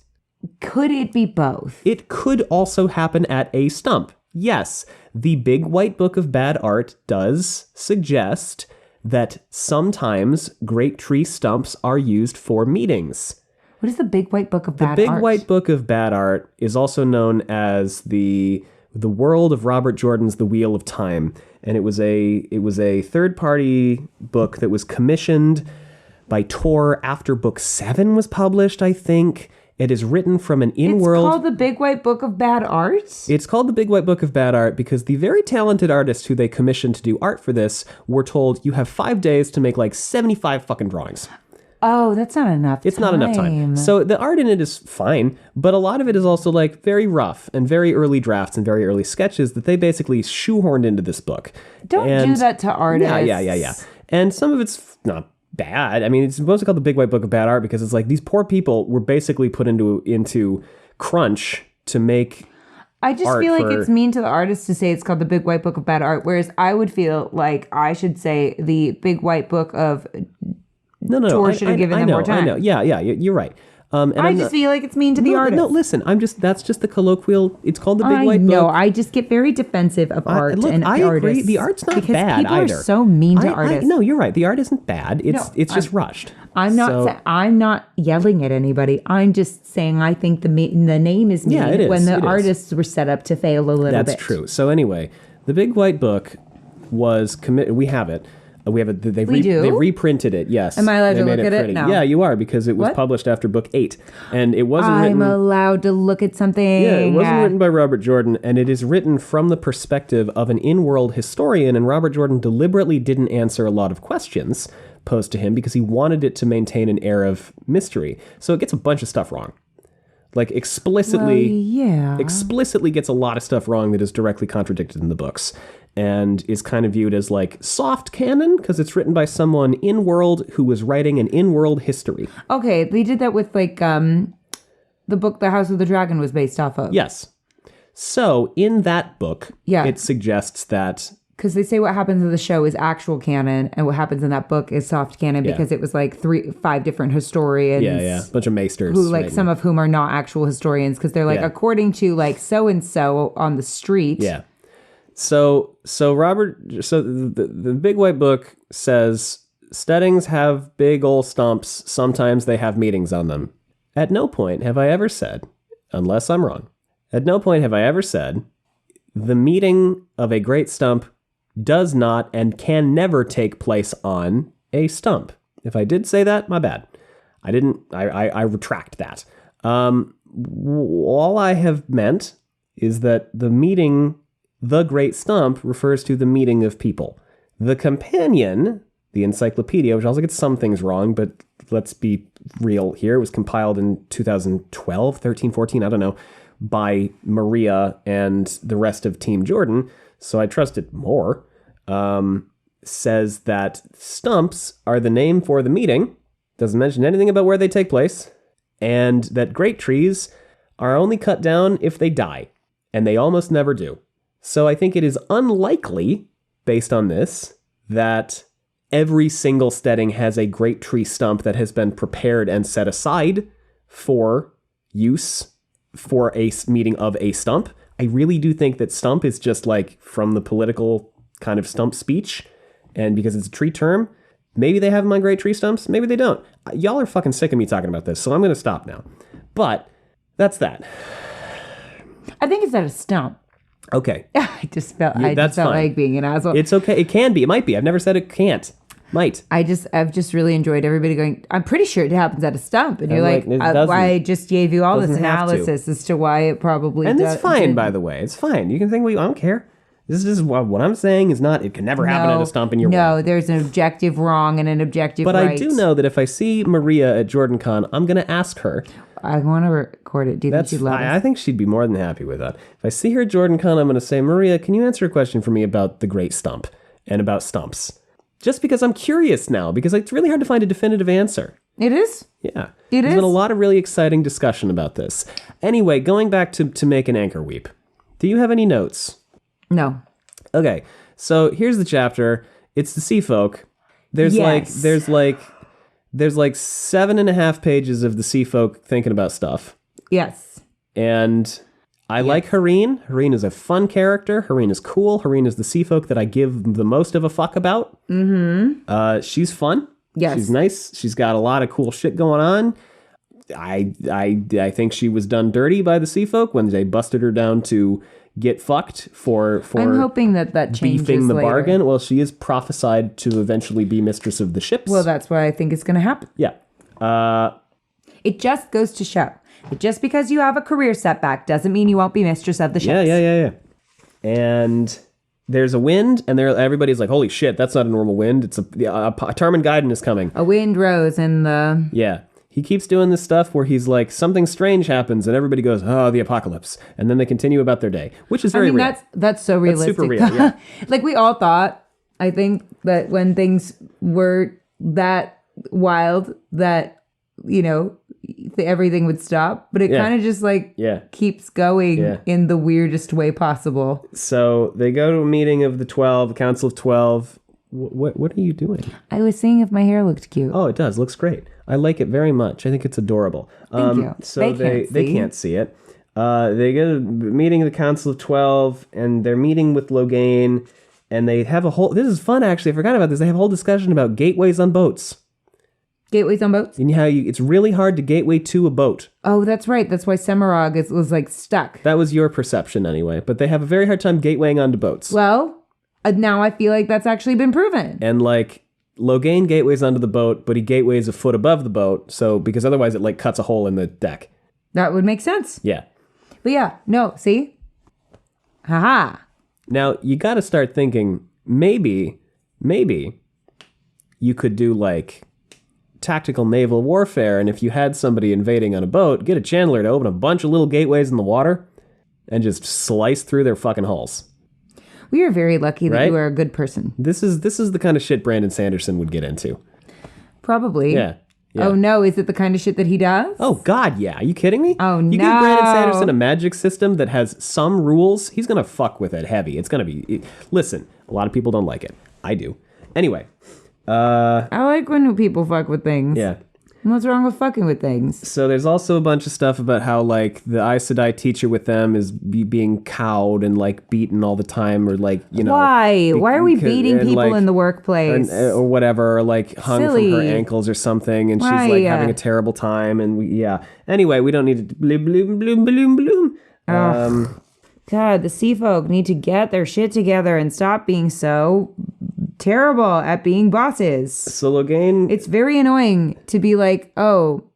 Could it be both? It could also happen at a stump. Yes, the Big White Book of Bad Art does suggest that sometimes great tree stumps are used for meetings. What is the Big White Book of Bad Art? The Big White Book of Bad Art is also known as the world of Robert Jordan's The Wheel of Time, and it was a third-party book that was commissioned by Tor after Book 7 was published, I think. It is written from an in-world... It's called the Big White Book of Bad Art? It's called the Big White Book of Bad Art because the very talented artists who they commissioned to do art for this were told, you have 5 days to make like 75 fucking drawings. Oh, that's not enough time. It's not enough time. So the art in it is fine, but a lot of it is also like very rough and very early drafts and very early sketches that they basically shoehorned into this book. Don't do that to artists. Yeah. And some of it's not bad. I mean, it's mostly called the Big White Book of Bad Art because it's like these poor people were basically put into crunch to make I just feel like it's mean to the artist to say it's called the Big White Book of Bad Art, whereas I would feel like I should say the Big White Book of Tor should have given them more time. I know. Yeah, you're right. And I just feel like it's mean to the artist. No, listen, that's just the colloquial. It's called the Big White Book. No, I just get very defensive of art and I artists. agree. The art's not because bad people either. Are so mean to artists. No, you're right. The art isn't bad. It's just rushed. I'm not yelling at anybody. I'm just saying I think the name is mean it is. when the artists were set up to fail a little bit. That's true. So anyway, the Big White Book was committed. We have it. They reprinted it. Yes. Am I allowed to look at it? No. Yeah, you are, because it was published after book 8, and it wasn't written. I'm allowed to look at something. Yeah, it wasn't written by Robert Jordan, and it is written from the perspective of an in-world historian. And Robert Jordan deliberately didn't answer a lot of questions posed to him because he wanted it to maintain an air of mystery. So it gets a bunch of stuff wrong. Like explicitly gets a lot of stuff wrong that is directly contradicted in the books, and is kind of viewed as like soft canon because it's written by someone in-world who was writing an in-world history. Okay, they did that with like the book The House of the Dragon was based off of. Yes. So in that book, it suggests that because they say what happens in the show is actual canon, and what happens in that book is soft canon because it was like 5 different historians. Yeah. A bunch of maesters. Who, like, some of whom are not actual historians because they're like, according to, like, so-and-so on the street. Yeah. So the Big White Book says steadings have big ol' stumps. Sometimes they have meetings on them. At no point have I ever said, unless I'm wrong, at no point have I ever said the meeting of a great stump does not and can never take place on a stump. If I did say that, my bad. I didn't. I retract that. All I have meant is that the great stump, refers to the meeting of people. The companion, the encyclopedia, which also gets some things wrong, but let's be real here, it was compiled in 2012, 13, 14, I don't know, by Maria and the rest of Team Jordan, so I trust it more, says that stumps are the name for the meeting, doesn't mention anything about where they take place, and that great trees are only cut down if they die, and they almost never do. So I think it is unlikely, based on this, that every single steading has a great tree stump that has been prepared and set aside for use for a meeting of a stump. I really do think that stump is just like from the political kind of stump speech. And because it's a tree term, maybe they have them on great tree stumps. Maybe they don't. Y'all are fucking sick of me talking about this, so I'm going to stop now. But that's that. I think it's at a stump. Okay. I just felt like being an asshole. It's okay. It can be. It might be. I've never said it can't. Might. I've just really enjoyed everybody going, I'm pretty sure it happens at a stump. And you're like I just gave you all this analysis as to why it probably does. And it's fine, by the way. It's fine. You can think, I don't care. This is what I'm saying is not, it can never happen at a stump and you're wrong. No, there's an objective wrong and an objective right. But I do know that if I see Maria at JordanCon, I'm going to ask her. I want to record it. Do you think she'd love it? I think she'd be more than happy with that. If I see her at JordanCon, I'm going to say, Maria, can you answer a question for me about the great stump and about stumps? Just because I'm curious now, because it's really hard to find a definitive answer. It is? Yeah. There's been a lot of really exciting discussion about this. Anyway, going back to make an anchor weep. Do you have any notes? No. Okay. So here's the chapter. It's the sea folk. There's like 7.5 pages of the sea folk thinking about stuff. Yes. And I like Hareen. Hareen is a fun character. Hareen is cool. Hareen is the sea folk that I give the most of a fuck about. Mm-hmm. She's fun. Yes. She's nice. She's got a lot of cool shit going on. I think she was done dirty by the sea folk when they busted her down to get fucked for I'm hoping that changes beefing the later. bargain. Well, she is prophesied to eventually be mistress of the ships. Well, that's what I think is going to happen. Yeah. It just goes to show that just because you have a career setback doesn't mean you won't be mistress of the ships. Yeah. And there's a wind, and everybody's like, holy shit, that's not a normal wind. It's a Tarman Gaiden is coming. A wind rose in the... Yeah. He keeps doing this stuff where he's like, something strange happens, and everybody goes, oh, the apocalypse. And then they continue about their day, which is very real. That's so realistic. That's super real, yeah. Like, we all thought, I think, that when things were that wild, that, everything would stop. But it kind of just, keeps going in the weirdest way possible. So they go to a meeting of the 12, the Council of 12. What are you doing? I was seeing if my hair looked cute. Oh, it does. Looks great. I like it very much. I think it's adorable. Thank you. So they can't see it. They go to a meeting of the Council of 12, and they're meeting with Logain, and they have a whole... This is fun, actually. I forgot about this. They have a whole discussion about gateways on boats. Gateways on boats? And how it's really hard to gateway to a boat. Oh, that's right. That's why Semirog was stuck. That was your perception, anyway. But they have a very hard time gatewaying onto boats. Well, now I feel like that's actually been proven. And, Logain gateways onto the boat, but he gateways a foot above the boat, because otherwise it cuts a hole in the deck. That would make sense. Yeah. But yeah, no, see? Haha. Now, you got to start thinking, maybe you could do, tactical naval warfare, and if you had somebody invading on a boat, get a chandler to open a bunch of little gateways in the water and just slice through their fucking hulls. We are very lucky that you are a good person. This is the kind of shit Brandon Sanderson would get into. Probably. Yeah. Oh no, is it the kind of shit that he does? Oh God, yeah. Are you kidding me? Oh You no. give Brandon Sanderson a magic system that has some rules, he's gonna fuck with it heavy. It's gonna be... Listen, a lot of people don't like it. I do. Anyway. I like when people fuck with things. Yeah. What's wrong with fucking with things? So there's also a bunch of stuff about how, like, the Aes Sedai teacher with them is being cowed and, like, beaten all the time, or, like, you know... Why? Why are we beating people like, in the workplace? or whatever, or, like, hung Silly. from her ankles or something, and Why? she's, like, having a terrible time, and yeah. Anyway, we don't need to... Bloom, bloom, bloom, bloom, bloom. God, the sea folk need to get their shit together and stop being so terrible at being bosses. So Logain... It's very annoying to be like, oh,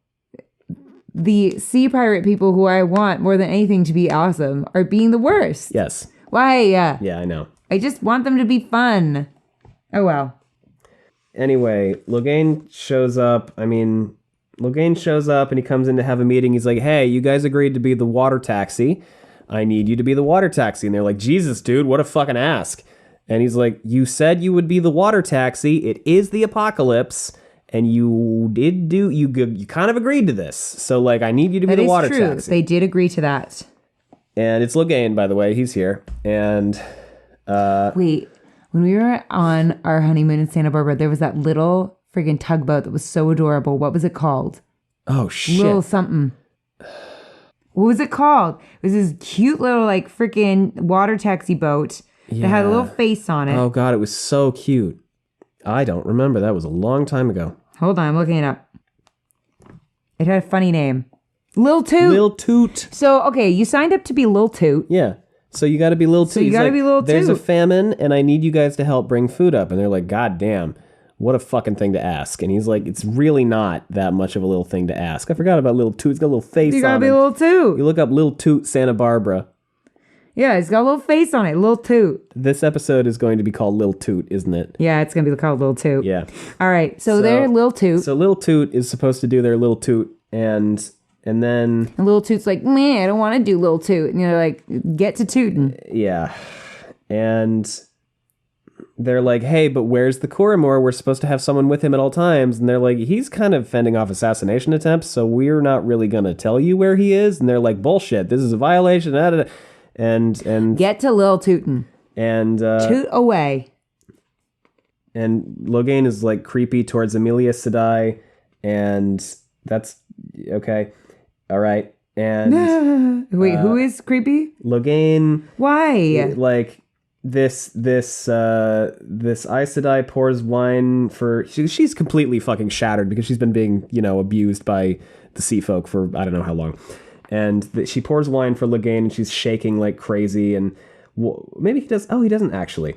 the sea pirate people who I want more than anything to be awesome are being the worst. Yes. Why? Yeah, I know. I just want them to be fun. Oh, well. Anyway, Logain shows up. Logain shows up and he comes in to have a meeting. He's like, hey, you guys agreed to be the water taxi. I need you to be the water taxi. And they're like, Jesus, dude, what a fucking ask. And he's like, you said you would be the water taxi. It is the apocalypse. And you kind of agreed to this. So, like, I need you to be the water taxi. That is true. They did agree to that. And it's Logain, by the way. He's here. And, Wait, when we were on our honeymoon in Santa Barbara, there was that little friggin' tugboat that was so adorable. What was it called? Oh, shit. Little something. What was it called? It was this cute little, like, freaking water taxi boat that had a little face on it. Oh, God, it was so cute. I don't remember. That was a long time ago. Hold on, I'm looking it up. It had a funny name. Lil Toot. Lil Toot. So, okay, you signed up to be Lil Toot. Yeah. So you got to be Lil Toot. So you got to be Lil Toot. There's a famine, and I need you guys to help bring food up. And they're like, God damn, what a fucking thing to ask. And he's like, it's really not that much of a little thing to ask. I forgot about Lil Toot. He's got a little face on him. You got to be Lil Toot. You look up Lil Toot Santa Barbara. Yeah, it's got a little face on it. Lil Toot. This episode is going to be called Lil Toot, isn't it? Yeah, it's going to be called Lil Toot. Yeah. All right, so they're Lil Toot. So Lil Toot is supposed to do their Lil Toot, and then... And Lil Toot's like, man, I don't want to do Lil Toot. And you're like, get to tootin'. Yeah. And they're like, hey, but where's the Corrimor? We're supposed to have someone with him at all times. And they're like, he's kind of fending off assassination attempts, so we're not really going to tell you where he is. And they're like, bullshit, this is a violation. And get to Lil Tootin'. And toot away. And Logain is like creepy towards Amelia Sedai, and that's okay. All right. And wait, who is creepy? Logain. Why? Like this Aes Sedai pours wine for... She's completely fucking shattered because she's been being, abused by the sea folk for I don't know how long. And she pours wine for Logain, and she's shaking like crazy. And maybe he does... Oh, he doesn't actually.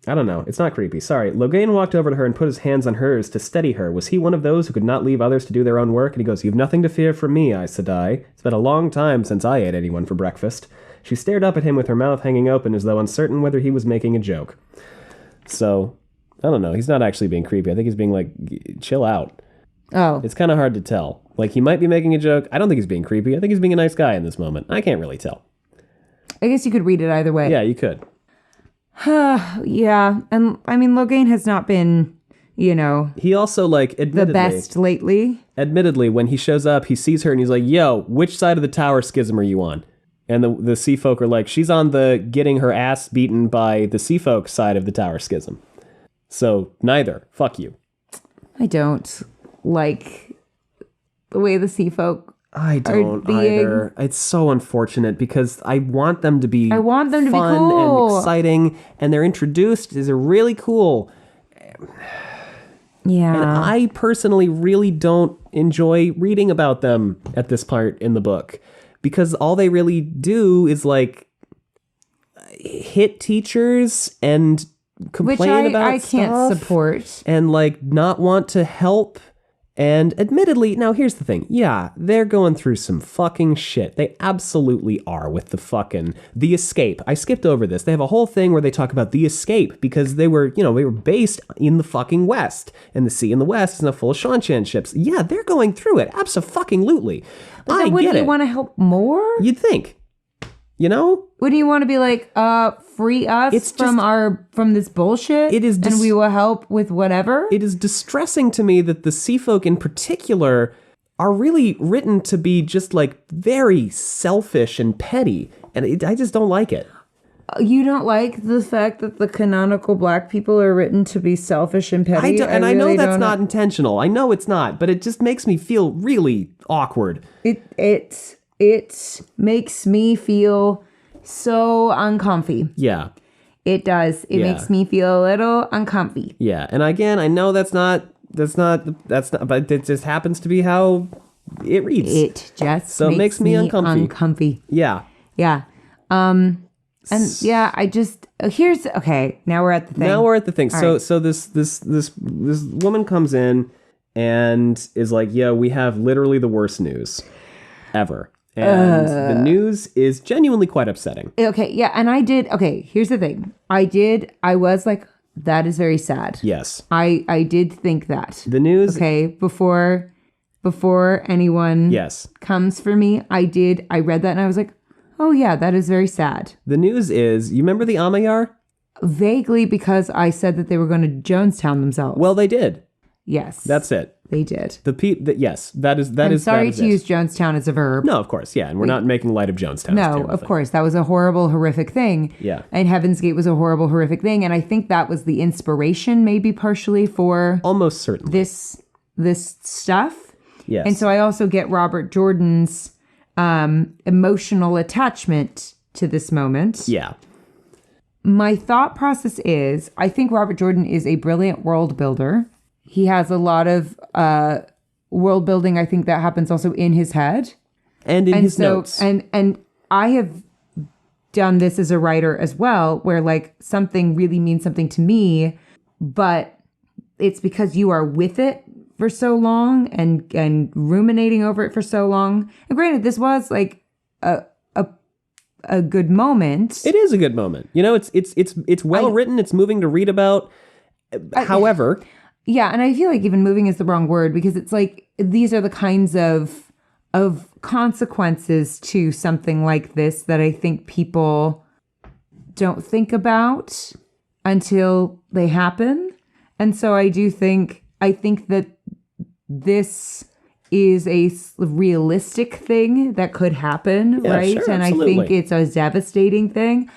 I don't know. It's not creepy. Sorry. Logain walked over to her and put his hands on hers to steady her. Was he one of those who could not leave others to do their own work? And he goes, you've nothing to fear from me, Aes Sedai. It's been a long time since I ate anyone for breakfast. She stared up at him with her mouth hanging open as though uncertain whether he was making a joke. So, I don't know. He's not actually being creepy. I think he's being like, chill out. Oh. It's kind of hard to tell. Like, he might be making a joke. I don't think he's being creepy. I think he's being a nice guy in this moment. I can't really tell. I guess you could read it either way. Yeah, you could. Yeah. And, I mean, Logain has not been, He also, like, admittedly... the best lately. Admittedly, when he shows up, he sees her and he's like, yo, which side of the tower schism are you on? And the sea folk are like, she's on the getting her ass beaten by the sea folk side of the tower schism. So, neither. Fuck you. I don't like the way the sea folk I don't either. It's so unfortunate because I want them to be fun be cool and exciting, and they're introduced as a really cool. Yeah. And I personally really don't enjoy reading about them at this part in the book because all they really do is like hit teachers and complain about stuff. I can't support. And like not want to help. And admittedly, now here's the thing. Yeah, they're going through some fucking shit. They absolutely are with the escape. I skipped over this. They have a whole thing where they talk about the escape because they were based in the fucking West. And the sea in the West is now full of Shanchan ships. Yeah, they're going through it. Abso-fucking-lutely. But wouldn't you want to help more? You'd think. You know? Wouldn't you want to be like, free us from this bullshit? It is and we will help with whatever? It is distressing to me that the sea folk in particular are really written to be just like very selfish and petty. And I just don't like it. You don't like the fact that the canonical black people are written to be selfish and petty? I know that's not intentional. I know it's not, but it just makes me feel really awkward. It makes me feel so uncomfy. Yeah. It does. It makes me feel a little uncomfy. Yeah. And again, I know that's not, but it just happens to be how it reads. It just makes me uncomfy. Yeah. Yeah. And yeah, I just now we're at the thing. So this woman comes in and is like, "Yeah, we have literally the worst news ever." And the news is genuinely quite upsetting. Okay, yeah, and here's the thing. I was like, that is very sad. Yes. I did think that. The news. Okay, before anyone comes for me, I read that and I was like, oh yeah, that is very sad. The news is, you remember the Amayar? Vaguely, because I said that they were going to Jonestown themselves. Well, they did. Yes. That's it. They did. Yes, that is. I'm sorry to use Jonestown as a verb. No, of course, yeah, and we're not making light of Jonestown. No, of course, that was a horrible, horrific thing. Yeah, and Heaven's Gate was a horrible, horrific thing, and I think that was the inspiration, maybe partially for almost certainly this stuff. Yes, and so I also get Robert Jordan's emotional attachment to this moment. Yeah. My thought process is, I think Robert Jordan is a brilliant world builder. He has a lot of world building. I think that happens also in his head. And in his notes. And I have done this as a writer as well, where like something really means something to me, but it's because you are with it for so long and ruminating over it for so long. And granted, this was like a good moment. It is a good moment. You know, it's well written. It's moving to read about. However, yeah, and I feel like even moving is the wrong word, because it's like these are the kinds of consequences to something like this that I think people don't think about until they happen. And so I think that this is a realistic thing that could happen, right? Sure, and absolutely. I think it's a devastating thing.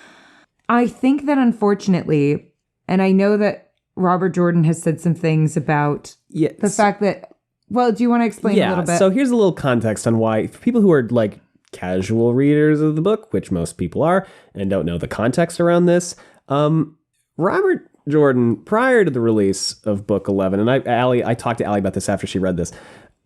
I think that unfortunately, and I know that Robert Jordan has said some things about the fact that, well, do you want to explain a little bit? So here's a little context on why, for people who are like casual readers of the book, which most people are, and don't know the context around this, Robert Jordan, prior to the release of Book 11, and I talked to Allie about this after she read this,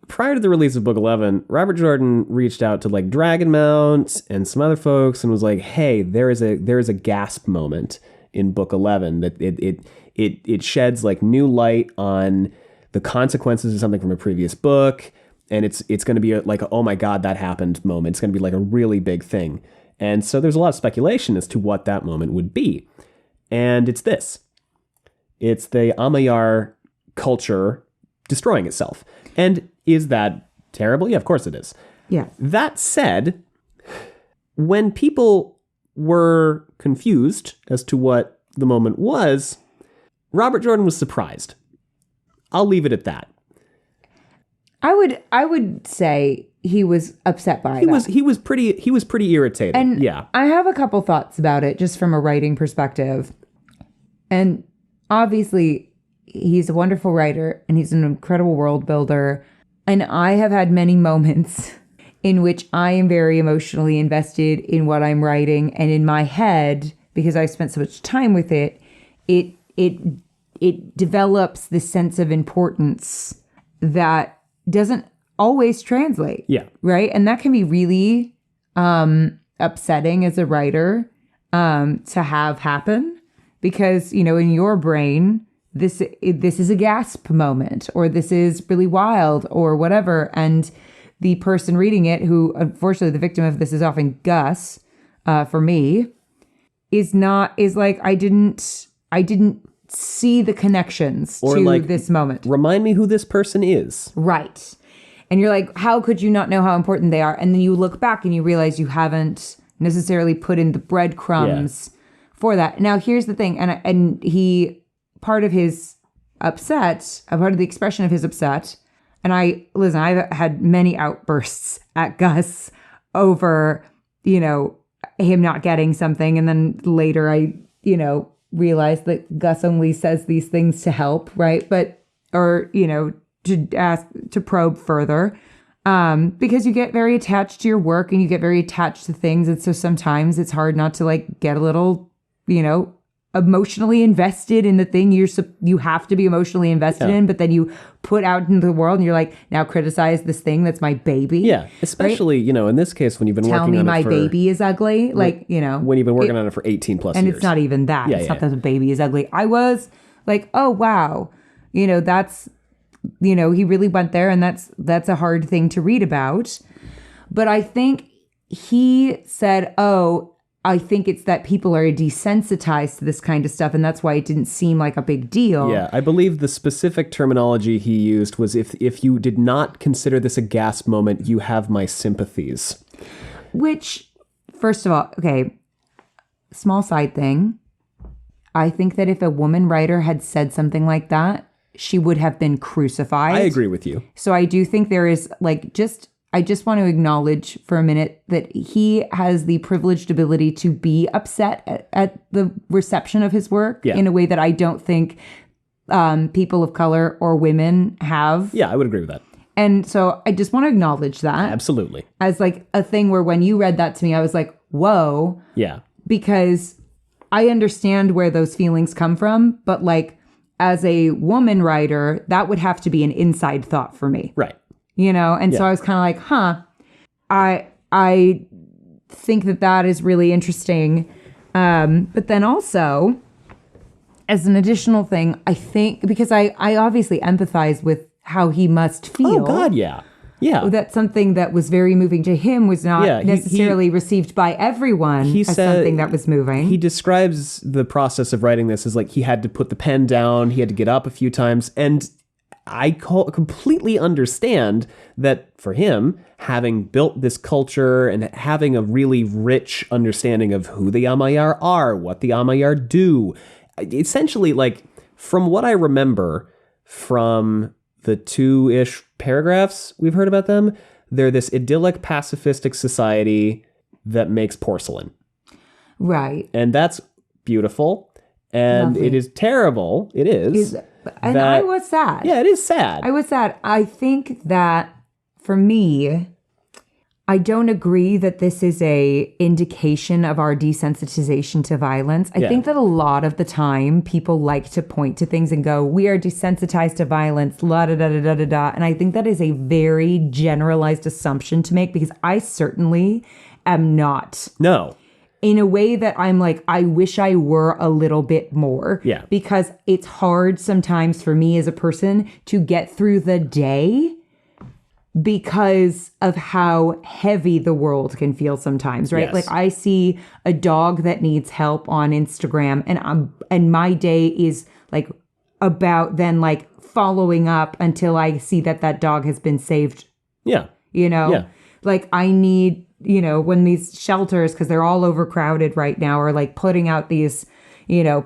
prior to the release of Book 11, Robert Jordan reached out to like Dragonmount and some other folks and was like, hey, there is a gasp moment in Book 11 that it sheds like new light on the consequences of something from a previous book, and it's going to be like a, oh my god, that happened moment. It's going to be like a really big thing. And so there's a lot of speculation as to what that moment would be. And it's this. It's the Amayar culture destroying itself. And is that terrible? Yeah, of course it is. Yeah. That said, when people were confused as to what the moment was, Robert Jordan was surprised. I'll leave it at that. I would say he was upset by that. He was pretty irritated. And yeah. I have a couple thoughts about it just from a writing perspective. And obviously he's a wonderful writer and he's an incredible world builder. And I have had many moments in which I am very emotionally invested in what I'm writing, and in my head, because I've spent so much time with it, it develops this sense of importance that doesn't always translate. Yeah. Right? And that can be really upsetting as a writer to have happen, because, you know, in your brain, this is a gasp moment, or this is really wild, or whatever. And the person reading it, who unfortunately the victim of this is often Gus, for me, is like, I didn't see the connections or to like, this moment. Remind me who this person is. Right. And you're like, how could you not know how important they are? And then you look back and you realize you haven't necessarily put in the breadcrumbs for that. Now, here's the thing. And he, part of his upset, a part of the expression of his upset, and I've had many outbursts at Gus over, him not getting something. And then later I, realized that Gus only says these things to help, right? To ask, to probe further. Because you get very attached to your work and you get very attached to things. And so sometimes it's hard not to get a little, emotionally invested in the thing you have to be emotionally invested in, but then you put out into the world and you're like, now criticize this thing that's my baby. Yeah, especially, in this case, when you've been working on it Tell me my baby is ugly. When you've been working on it for 18 plus and years. it's not even that. It's not that the baby is ugly. I was like, oh, wow. That's, he really went there, and that's a hard thing to read about. But I think he said, oh, I think it's that people are desensitized to this kind of stuff, and that's why it didn't seem like a big deal. Yeah, I believe the specific terminology he used was if you did not consider this a gasp moment, you have my sympathies. Which, first of all, okay, small side thing. I think that if a woman writer had said something like that, she would have been crucified. I agree with you. So I do think there is I just want to acknowledge for a minute that he has the privileged ability to be upset at the reception of his work in a way that I don't think people of color or women have. Yeah, I would agree with that. And so I just want to acknowledge that. Absolutely. As a thing where when you read that to me, I was like, whoa. Yeah. Because I understand where those feelings come from, but as a woman writer, that would have to be an inside thought for me. Right. And so I was kind of like, I think that is really interesting. But then also, as an additional thing, I think, because I obviously empathize with how he must feel. Oh, God, yeah. Yeah. That something that was very moving to him was not necessarily received by everyone as something that was moving. He describes the process of writing this as he had to put the pen down, he had to get up a few times, and I completely understand that for him, having built this culture and having a really rich understanding of who the Amayar are, what the Amayar do, essentially, from what I remember from the 2-ish paragraphs we've heard about them, they're this idyllic, pacifistic society that makes porcelain. Right. And that's beautiful. And Lovely. It is terrible. It is. And I was sad. Yeah, it is sad. I was sad. I think that for me, I don't agree that this is a indication of our desensitization to violence. I think that a lot of the time people like to point to things and go, we are desensitized to violence, la da da da da da da. And I think that is a very generalized assumption to make, because I certainly am not. No. In a way that I'm like, I wish I were a little bit more. Yeah. Because it's hard sometimes for me as a person to get through the day because of how heavy the world can feel sometimes, right? Yes. I see a dog that needs help on Instagram, and my day is about then following up until I see that dog has been saved. Yeah. Yeah. I need, when these shelters, because they're all overcrowded right now, are putting out these,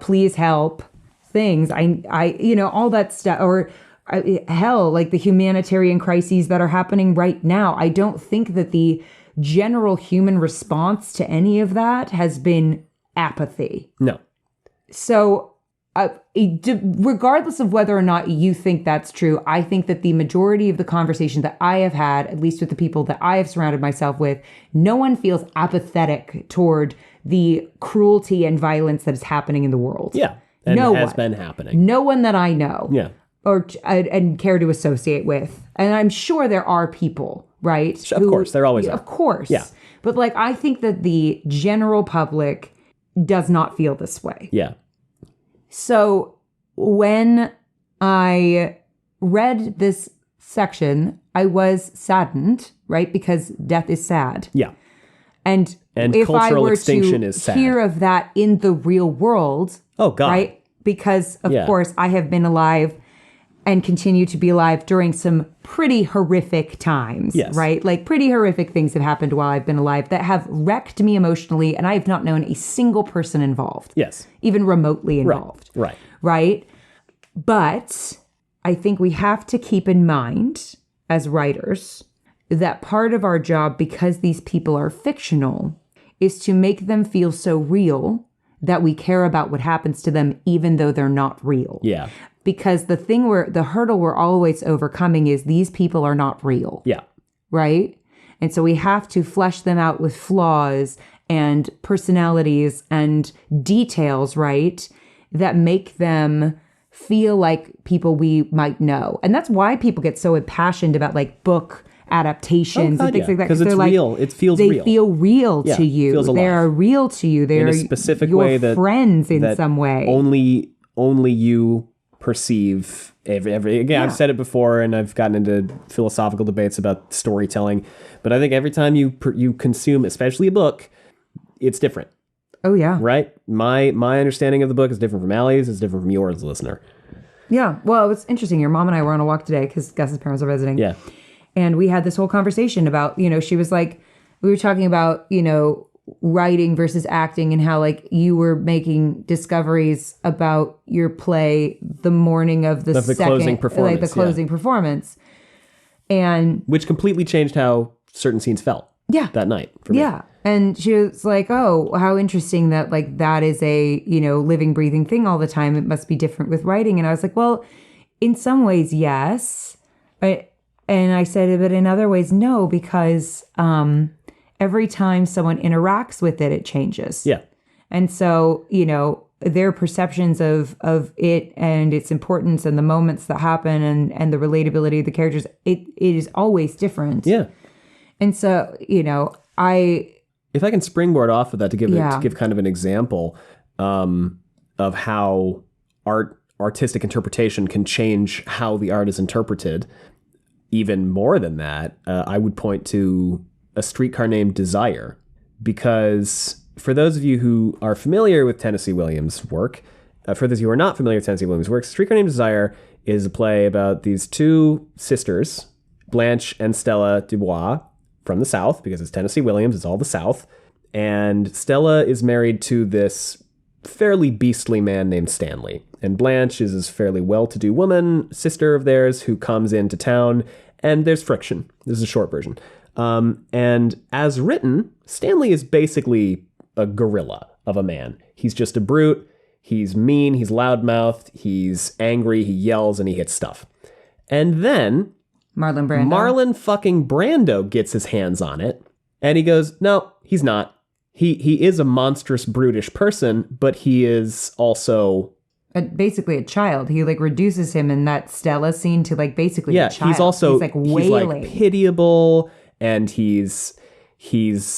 please help things. I all that stuff, or hell, the humanitarian crises that are happening right now. I don't think that the general human response to any of that has been apathy. No. So regardless of whether or not you think that's true, I think that the majority of the conversations that I have had, at least with the people that I have surrounded myself with, no one feels apathetic toward the cruelty and violence that is happening in the world. Yeah. And has been happening. No one that I know. Yeah. Or and care to associate with. And I'm sure there are people, right? Of course, there always are. Of course. Yeah. But I think that the general public does not feel this way. Yeah. So when I read this section, I was saddened, right? Because death is sad. Yeah. And if cultural I were extinction to is sad. hear of that in the real world, oh God, right? Because of course I have been alive and continue to be alive during some pretty horrific times, Yes. right? Like pretty horrific things have happened while I've been alive that have wrecked me emotionally, and I have not known a single person involved. Yes. Even remotely involved. Right. Right? But I think we have to keep in mind as writers that part of our job, because these people are fictional, is to make them feel so real that we care about what happens to them even though they're not real. Yeah. Because the hurdle we're always overcoming is these people are not real. Yeah. Right? And so we have to flesh them out with flaws and personalities and details, right? That make them feel like people we might know. And that's why people get so impassioned about like book adaptations and things like that. Because it's like, real. It feels they real. They feel real to you. Feels alive. They are real to you. They're in a specific your way that friends in that some way. Only you perceive every again. I've said it before, and I've gotten into philosophical debates about storytelling. But I think every time you consume, especially a book, it's different. Oh yeah. Right? My understanding of the book is different from Allie's. It's different from yours, listener. Yeah. Well, it's interesting. Your mom and I were on a walk today because Gus's parents are visiting. Yeah. And we had this whole conversation about, she was like, we were talking about, writing versus acting and how like you were making discoveries about your play the morning of the second, closing performance, like the closing performance. And which completely changed how certain scenes felt. Yeah. That night for me. Yeah. And she was like, oh, how interesting that like that is a, living, breathing thing all the time. It must be different with writing. And I was like, well, in some ways, yes. And I said, but in other ways, no, because every time someone interacts with it, it changes. Yeah. And so, their perceptions of it and its importance and the moments that happen and the relatability of the characters, it is always different. Yeah. And so, if I can springboard off of that to give kind of an example of how artistic interpretation can change how the art is interpreted, even more than that, I would point to A Streetcar Named Desire, because for those of you who are familiar with Tennessee Williams' work, for those of you who are not familiar with Tennessee Williams' work, Streetcar Named Desire is a play about these two sisters, Blanche and Stella Dubois, from the South, because it's Tennessee Williams, it's all the South. And Stella is married to this fairly beastly man named Stanley. And Blanche is this fairly well-to-do woman, sister of theirs, who comes into town, and there's friction. This is a short version. And as written, Stanley is basically a gorilla of a man. He's just a brute. He's mean. He's loudmouthed. He's angry. He yells, and he hits stuff. And then Marlon fucking Brando gets his hands on it, and he goes, no, he's not. He is a monstrous, brutish person, but he is also basically a child. He like reduces him in that Stella scene to like basically a child. He's also like wailing. He's like pitiable, and he's in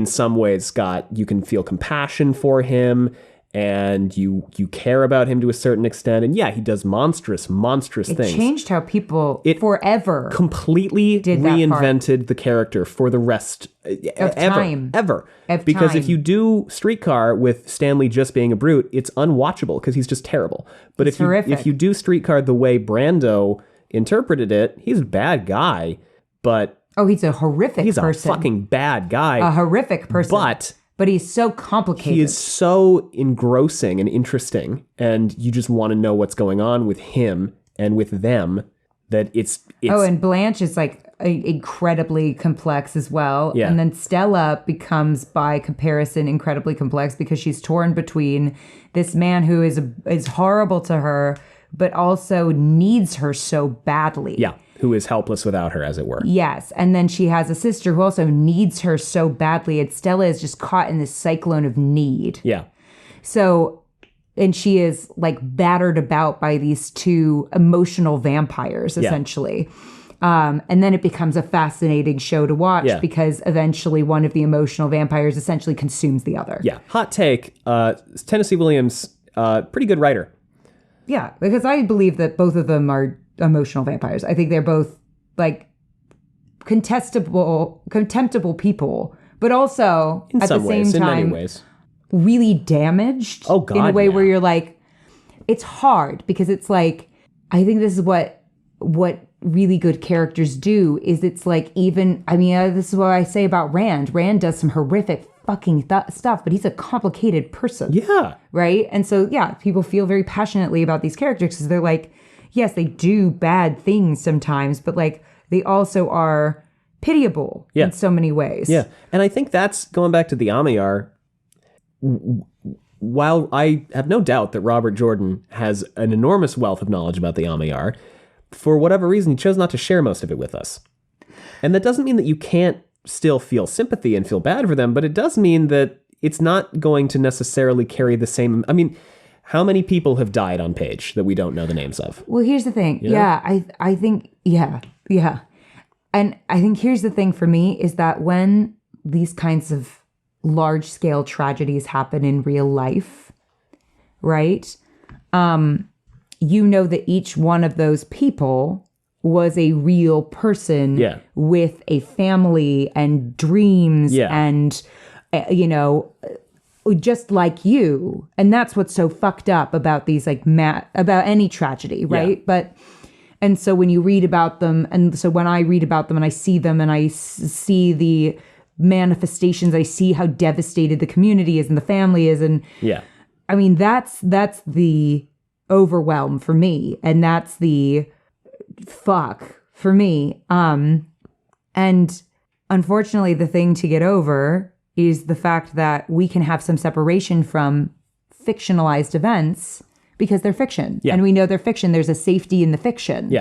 some ways you can feel compassion for him. And you care about him to a certain extent. And yeah, he does monstrous things. It changed how people forever completely reinvented the character for the rest of time. Ever. Because if you do Streetcar with Stanley just being a brute, it's unwatchable because he's just terrible. But if you do Streetcar the way Brando interpreted it, he's a bad guy. But he's a horrific person. He's a fucking bad guy. A horrific person. But he's so complicated. He is so engrossing and interesting, and you just want to know what's going on with him and with them. That it's and Blanche is like incredibly complex as well. Yeah. And then Stella becomes, by comparison, incredibly complex because she's torn between this man who is horrible to her, but also needs her so badly. Yeah. Who is helpless without her, as it were. Yes. And then she has a sister who also needs her so badly. And Stella is just caught in this cyclone of need. Yeah. So, and she is like battered about by these two emotional vampires, essentially. Yeah. And then it becomes a fascinating show to watch because eventually one of the emotional vampires essentially consumes the other. Yeah. Hot take. Tennessee Williams, pretty good writer. Yeah. Because I believe that both of them are emotional vampires. I think they're both like contemptible people, but also in at the same time, in many ways, really damaged. Oh God, in a way where you're like, it's hard because it's like, I think this is what really good characters do is it's like this is what I say about Rand. Rand does some horrific fucking stuff, but he's a complicated person. Yeah. Right? And so, yeah, people feel very passionately about these characters because they're like, yes, they do bad things sometimes, but like they also are pitiable in so many ways. Yeah. And I think that's going back to the Amyar. While I have no doubt that Robert Jordan has an enormous wealth of knowledge about the Amyar, for whatever reason, he chose not to share most of it with us. And that doesn't mean that you can't still feel sympathy and feel bad for them, but it does mean that it's not going to necessarily carry the same... I mean, how many people have died on page that we don't know the names of? Well, here's the thing. You know? Yeah, I think, yeah. And I think here's the thing for me is that when these kinds of large-scale tragedies happen in real life, right? You know that each one of those people was a real person with a family and dreams and, just like you. And that's what's so fucked up about these, like, about any tragedy, right? And so when you read about them, and so when I read about them and I see them and I see the manifestations, I see how devastated the community is and the family is. And I mean, that's the overwhelm for me. And that's the fuck for me. And unfortunately, the thing to get over is the fact that we can have some separation from fictionalized events because they're fiction. And we know they're fiction. There's a safety in the fiction.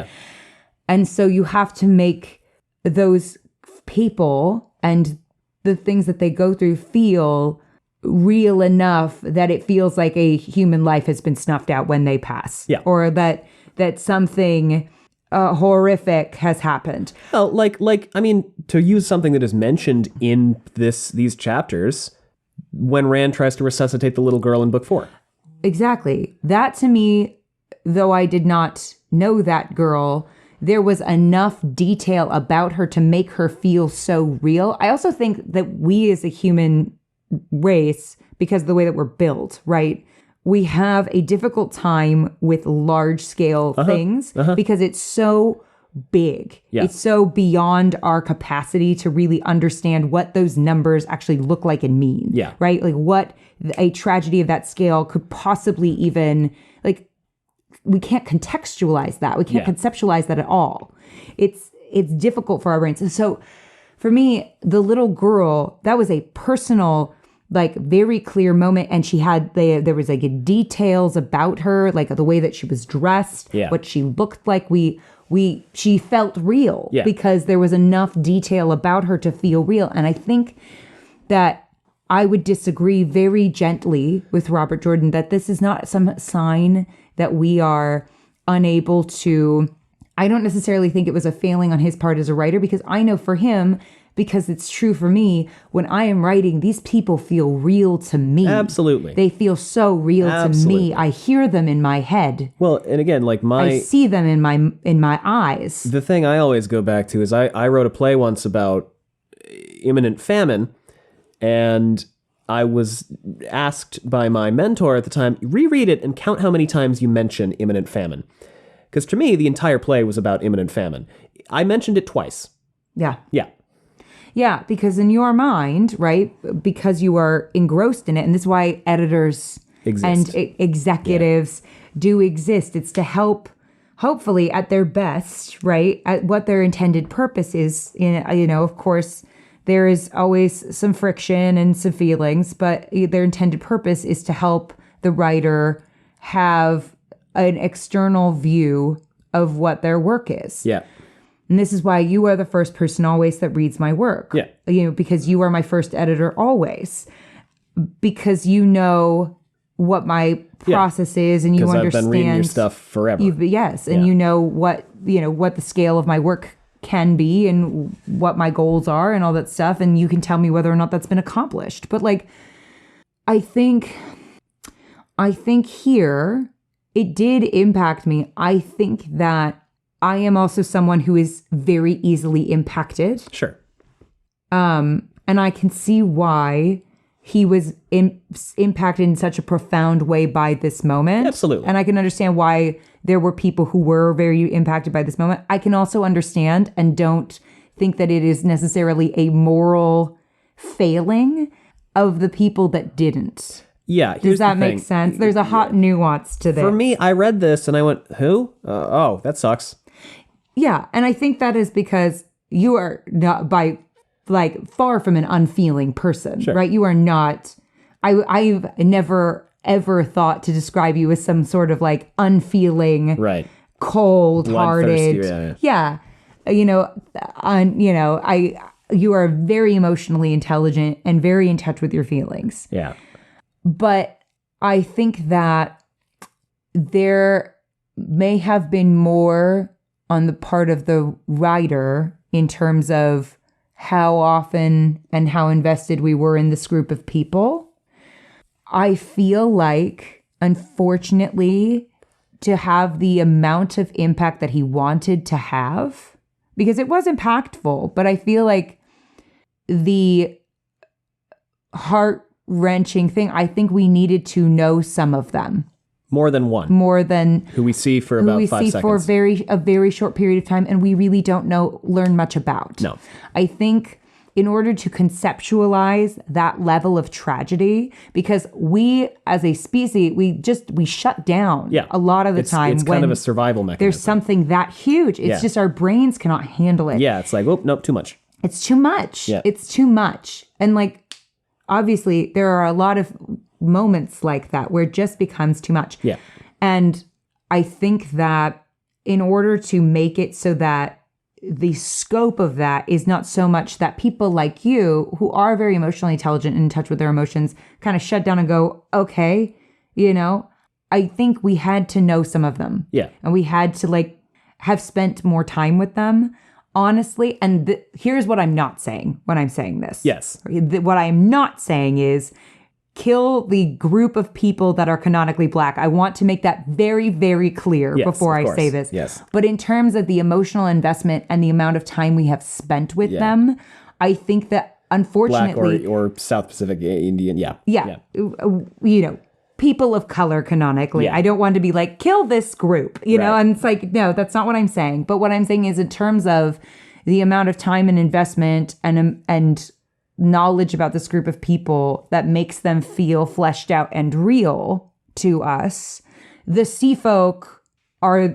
And so you have to make those people and the things that they go through feel real enough that it feels like a human life has been snuffed out when they pass. Or that something horrific has happened. Well, I mean, to use something that is mentioned in these chapters, when Rand tries to resuscitate the little girl in book 4. Exactly. That to me, though I did not know that girl, there was enough detail about her to make her feel so real. I also think that we as a human race, because of the way that we're built, right? We have a difficult time with large scale things because it's so big. It's so beyond our capacity to really understand what those numbers actually look like and mean. Right? Like what a tragedy of that scale could possibly even, like, we can't contextualize that. We can't conceptualize that at all. It's difficult for our brains. And so for me, the little girl, that was a personal, like, very clear moment. And she had, there was like details about her, like the way that she was dressed, what she looked like. She felt real because there was enough detail about her to feel real. And I think that I would disagree very gently with Robert Jordan that this is not some sign that we are unable to. I don't necessarily think it was a failing on his part as a writer, because I know for him, because it's true for me, when I am writing, these people feel real to me. Absolutely. They feel so real to me. I hear them in my head. Well, and again, like I see them in my eyes. The thing I always go back to is I wrote a play once about imminent famine, and I was asked by my mentor at the time, reread it and count how many times you mention imminent famine. Because to me, the entire play was about imminent famine. I mentioned it twice. Yeah, because in your mind, right, because you are engrossed in it, and this is why editors and executives do exist. It's to help, hopefully, at their best, right, at what their intended purpose is. Of course, there is always some friction and some feelings, but their intended purpose is to help the writer have an external view of what their work is. And this is why you are the first person always that reads my work. Because you are my first editor always. Because you know what my process is, and you understand. Because I've been reading your stuff forever. And you know what the scale of my work can be and what my goals are and all that stuff, and you can tell me whether or not that's been accomplished. But like, I think here it did impact me. I think that I am also someone who is very easily impacted. Sure. And I can see why he was impacted in such a profound way by this moment. Absolutely. And I can understand why there were people who were very impacted by this moment. I can also understand and don't think that it is necessarily a moral failing of the people that didn't. Yeah. Does that make sense? There's a hot nuance to this. For me, I read this and I went, who? Oh, that sucks. Yeah. And I think that is because you are not far from an unfeeling person, right? You are not, I've never ever thought to describe you as some sort of like unfeeling, right, cold-hearted. Yeah. You are very emotionally intelligent and very in touch with your feelings. Yeah. But I think that there may have been more on the part of the writer in terms of how often and how invested we were in this group of people. I feel like, unfortunately, to have the amount of impact that he wanted to have, because it was impactful, but I feel like the heart-wrenching thing, I think we needed to know some of them. More than one. More than who we see for about 5 seconds. For a very short period of time, and we really don't learn much about. No. I think in order to conceptualize that level of tragedy, because we as a species, we shut down a lot of the time. It's kind of a survival mechanism. There's something that huge. It's just our brains cannot handle it. Yeah, it's like, oh, nope, too much. It's too much. Yeah. It's too much. And like, obviously, there are a lot of moments like that where it just becomes too much. Yeah. And I think that in order to make it so that the scope of that is not so much that people like you who are very emotionally intelligent and in touch with their emotions kind of shut down and go, okay, I think we had to know some of them. Yeah. And we had to have spent more time with them, honestly. And here's what I'm not saying when I'm saying this. Yes. What I am not saying is kill the group of people that are canonically Black. I want to make that very, very clear before I say this. Yes. But in terms of the emotional investment and the amount of time we have spent with them, I think that unfortunately... Black or South Pacific Indian, Yeah. People of color canonically. Yeah. I don't want to be like, kill this group, know? And it's like, no, that's not what I'm saying. But what I'm saying is in terms of the amount of time and investment and knowledge about this group of people that makes them feel fleshed out and real to us, the Sea Folk are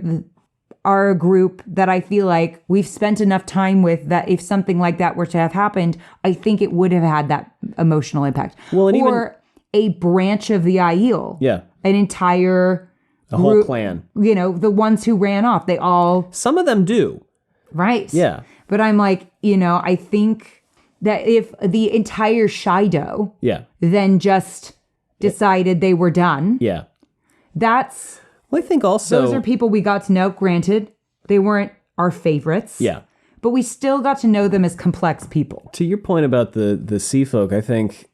a group that I feel like we've spent enough time with that if something like that were to have happened, I think it would have had that emotional impact. Well, and or a branch of the Aiel. Yeah. An entire group, whole clan. The ones who ran off, they all... Some of them do. Right. Yeah. But I'm like, I think that if the entire Shido then just decided they were done, that's... Well, I think also... Those are people we got to know. Granted, they weren't our favorites. Yeah. But we still got to know them as complex people. To your point about the Sea Folk, I think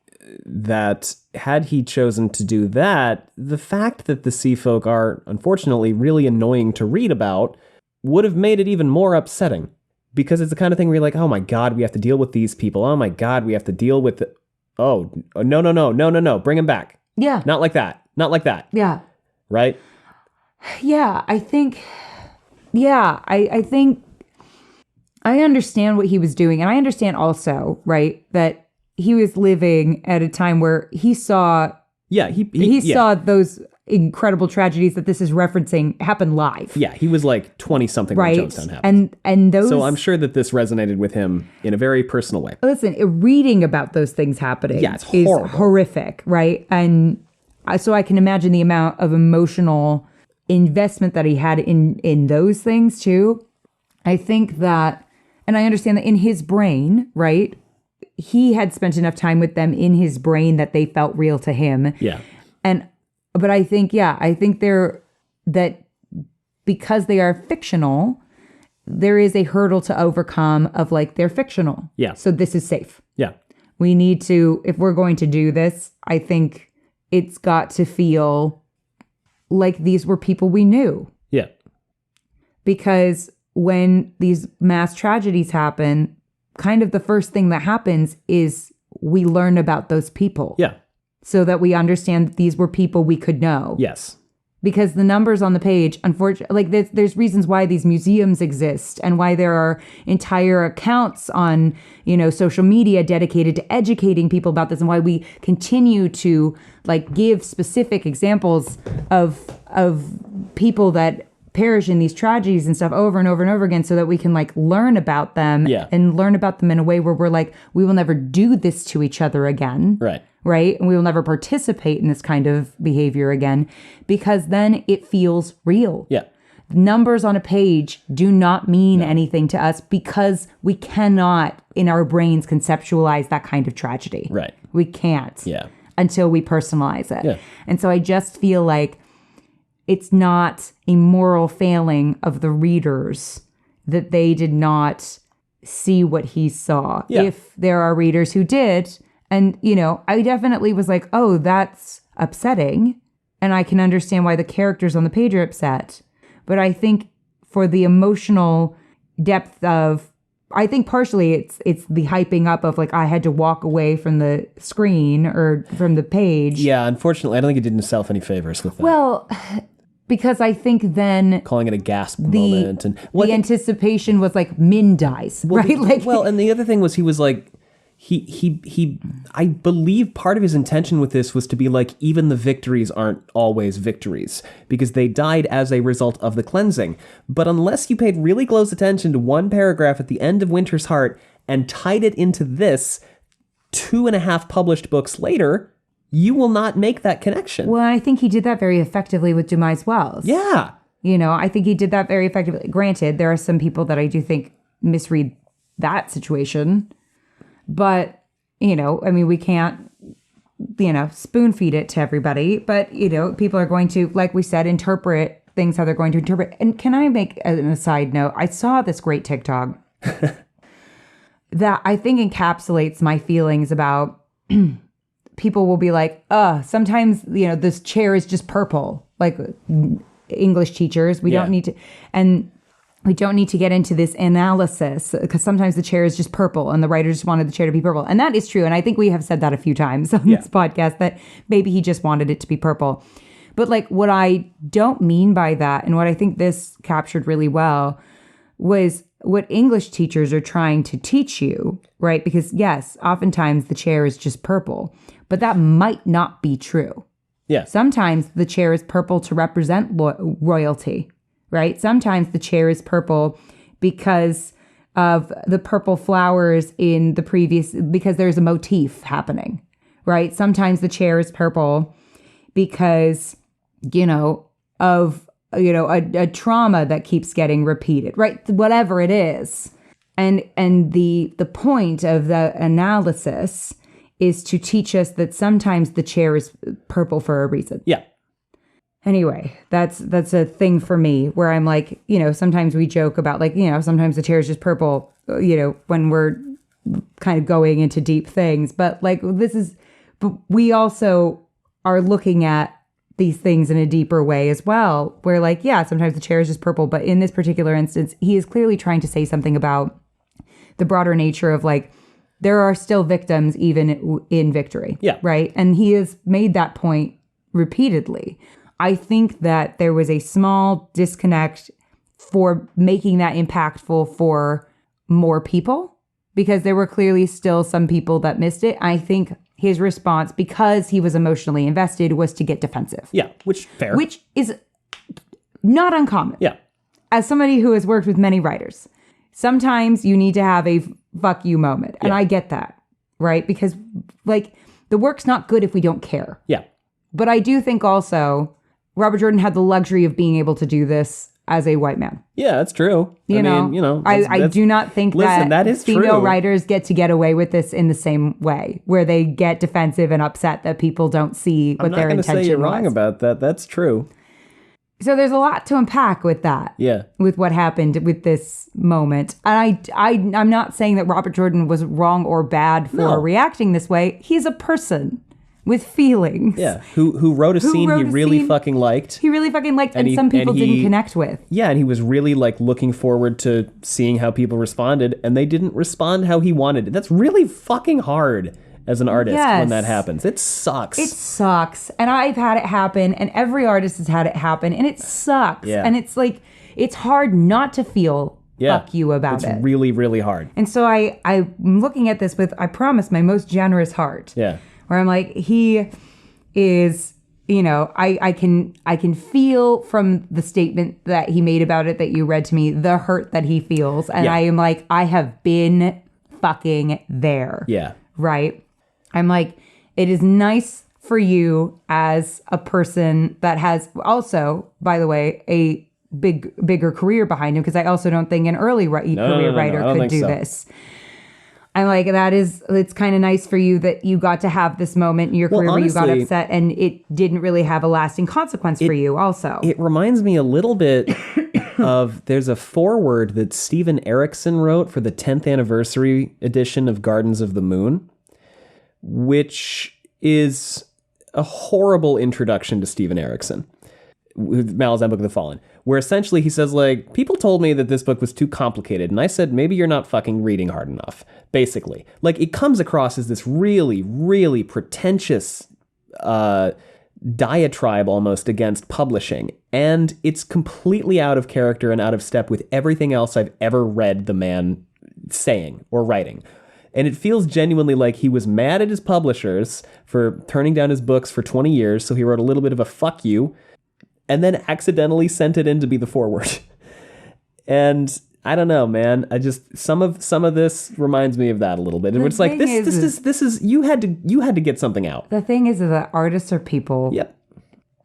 that had he chosen to do that, the fact that the Sea Folk are, unfortunately, really annoying to read about would have made it even more upsetting. Because it's the kind of thing where you're like, oh my God, we have to deal with these people. Oh my God, we have to deal with... Oh, no. Bring them back. Yeah. Not like that. Not like that. Yeah. Right? Yeah, I think... Yeah, I think... I understand what he was doing. And I understand also, right, that he was living at a time where he saw... Yeah, he saw those incredible tragedies that this is referencing happen live. Yeah, he was like 20-something right? when Jonestown happened. And those... So I'm sure that this resonated with him in a very personal way. Listen, reading about those things happening it's horrible. Is horrific, right? And so I can imagine the amount of emotional investment that he had in those things too. I think that, and I understand that in his brain, right, he had spent enough time with them in his brain that they felt real to him. Yeah. But I think that because they are fictional, there is a hurdle to overcome of like, they're fictional. Yeah. So this is safe. Yeah. We need to, if we're going to do this, I think it's got to feel like these were people we knew. Yeah. Because when these mass tragedies happen, kind of the first thing that happens is we learn about those people. Yeah. So that we understand that these were people we could know. Yes. Because the numbers on the page, unfortunately, like there's reasons why these museums exist and why there are entire accounts on, social media dedicated to educating people about this, and why we continue to like give specific examples of people that perish in these tragedies and stuff over and over and over again, so that we can like learn about them and learn about them in a way where we're like, we will never do this to each other again. Right? And we will never participate in this kind of behavior again, because then it feels real. Yeah. Numbers on a page do not mean anything to us, because we cannot in our brains conceptualize that kind of tragedy. Right. We can't. Yeah. Until we personalize it. Yeah. And so I just feel like it's not a moral failing of the readers that they did not see what he saw. Yeah. If there are readers who did. And, I definitely was like, oh, that's upsetting. And I can understand why the characters on the page are upset. But I think for the emotional depth of, I think partially it's the hyping up of like, I had to walk away from the screen or from the page. Yeah, unfortunately, I don't think it did himself any favors with that. Well, because I think then calling it a gasp moment. And the anticipation was like, Min dies, right? And the other thing was he was like, he I believe part of his intention with this was to be like, even the victories aren't always victories, because they died as a result of the cleansing. But unless you paid really close attention to one paragraph at the end of Winter's Heart and tied it into this 2.5 published books later, you will not make that connection. Well, I think he did that very effectively with Demise Wells. Yeah. I think he did that very effectively. Granted, there are some people that I do think misread that situation. But, we can't, spoon feed it to everybody. But, people are going to, like we said, interpret things how they're going to interpret. And can I make an aside note? I saw this great TikTok that I think encapsulates my feelings about people will be like, sometimes, this chair is just purple. Like English teachers, we don't need to. And we don't need to get into this analysis, because sometimes the chair is just purple and the writer just wanted the chair to be purple. And that is true. And I think we have said that a few times on this podcast, that maybe he just wanted it to be purple. But like, what I don't mean by that, and what I think this captured really well, was what English teachers are trying to teach you, right? Because yes, oftentimes the chair is just purple, but that might not be true. Yeah. Sometimes the chair is purple to represent royalty. Right? Sometimes the chair is purple because of the purple flowers in the previous, because there's a motif happening, right? Sometimes the chair is purple because, of, a trauma that keeps getting repeated, right? Whatever it is. And the point of the analysis is to teach us that sometimes the chair is purple for a reason. Yeah. Anyway, that's a thing for me where I'm like, sometimes we joke about like, sometimes the chair is just purple, when we're kind of going into deep things. But like but we also are looking at these things in a deeper way as well, where like, yeah, sometimes the chair is just purple. But in this particular instance, he is clearly trying to say something about the broader nature of like, there are still victims even in victory. Yeah. Right. And he has made that point repeatedly. I think that there was a small disconnect for making that impactful for more people, because there were clearly still some people that missed it. I think his response, because he was emotionally invested, was to get defensive. Yeah, which is not uncommon. Yeah. As somebody who has worked with many writers, sometimes you need to have a fuck you moment. And I get that, right? Because like the work's not good if we don't care. Yeah. But I do think also Robert Jordan had the luxury of being able to do this as a white man. Yeah, that's true. I do not think that is female true. writers get away with this in the same way, where they get defensive and upset that people don't see what their intention was. I'm not going to say you're wrong about that. That's true. So there's a lot to unpack with that. Yeah. With what happened with this moment. And I'm not saying that Robert Jordan was wrong or bad for reacting this way. He's a person with feelings. Yeah. Who wrote a scene he really fucking liked. He really fucking liked, and some people didn't connect with. Yeah, and he was really like looking forward to seeing how people responded, and they didn't respond how he wanted. That's really fucking hard. as an artist Yes. when that happens. It sucks. It sucks. And I've had it happen, and every artist has had it happen, and it sucks. Yeah. And it's like, it's hard not to feel fuck you about it. It's really, really hard. And so I'm looking at this with, I promise, my most generous heart. Yeah. Where I'm like, he is, you know, I can feel from the statement that he made about it that you read to me, the hurt that he feels. And I am like, I have been fucking there. Yeah. Right? I'm like, it is nice for you as a person that has also, by the way, a bigger career behind him, because I also don't think an early career writer could do this. I'm like, it's kind of nice for you that you got to have this moment in your career where you got upset and it didn't really have a lasting consequence for you also. It reminds me a little bit of, there's a foreword that Steven Erikson wrote for the 10th anniversary edition of Gardens of the Moon, which is a horrible introduction to Steven Erikson, with Malazan Book of the Fallen, where essentially he says, like, people told me that this book was too complicated, and I said, maybe you're not fucking reading hard enough, basically. Like, it comes across as this really, really pretentious diatribe almost against publishing, and it's completely out of character and out of step with everything else I've ever read the man saying or writing. And it feels genuinely like he was mad at his publishers for turning down his books for 20 years, so he wrote a little bit of a fuck you, and then accidentally sent it in to be the foreword. And I don't know, man. I just, some of this reminds me of that a little bit. And it's like, this is you had to get something out. The thing is that artists are people. Yep.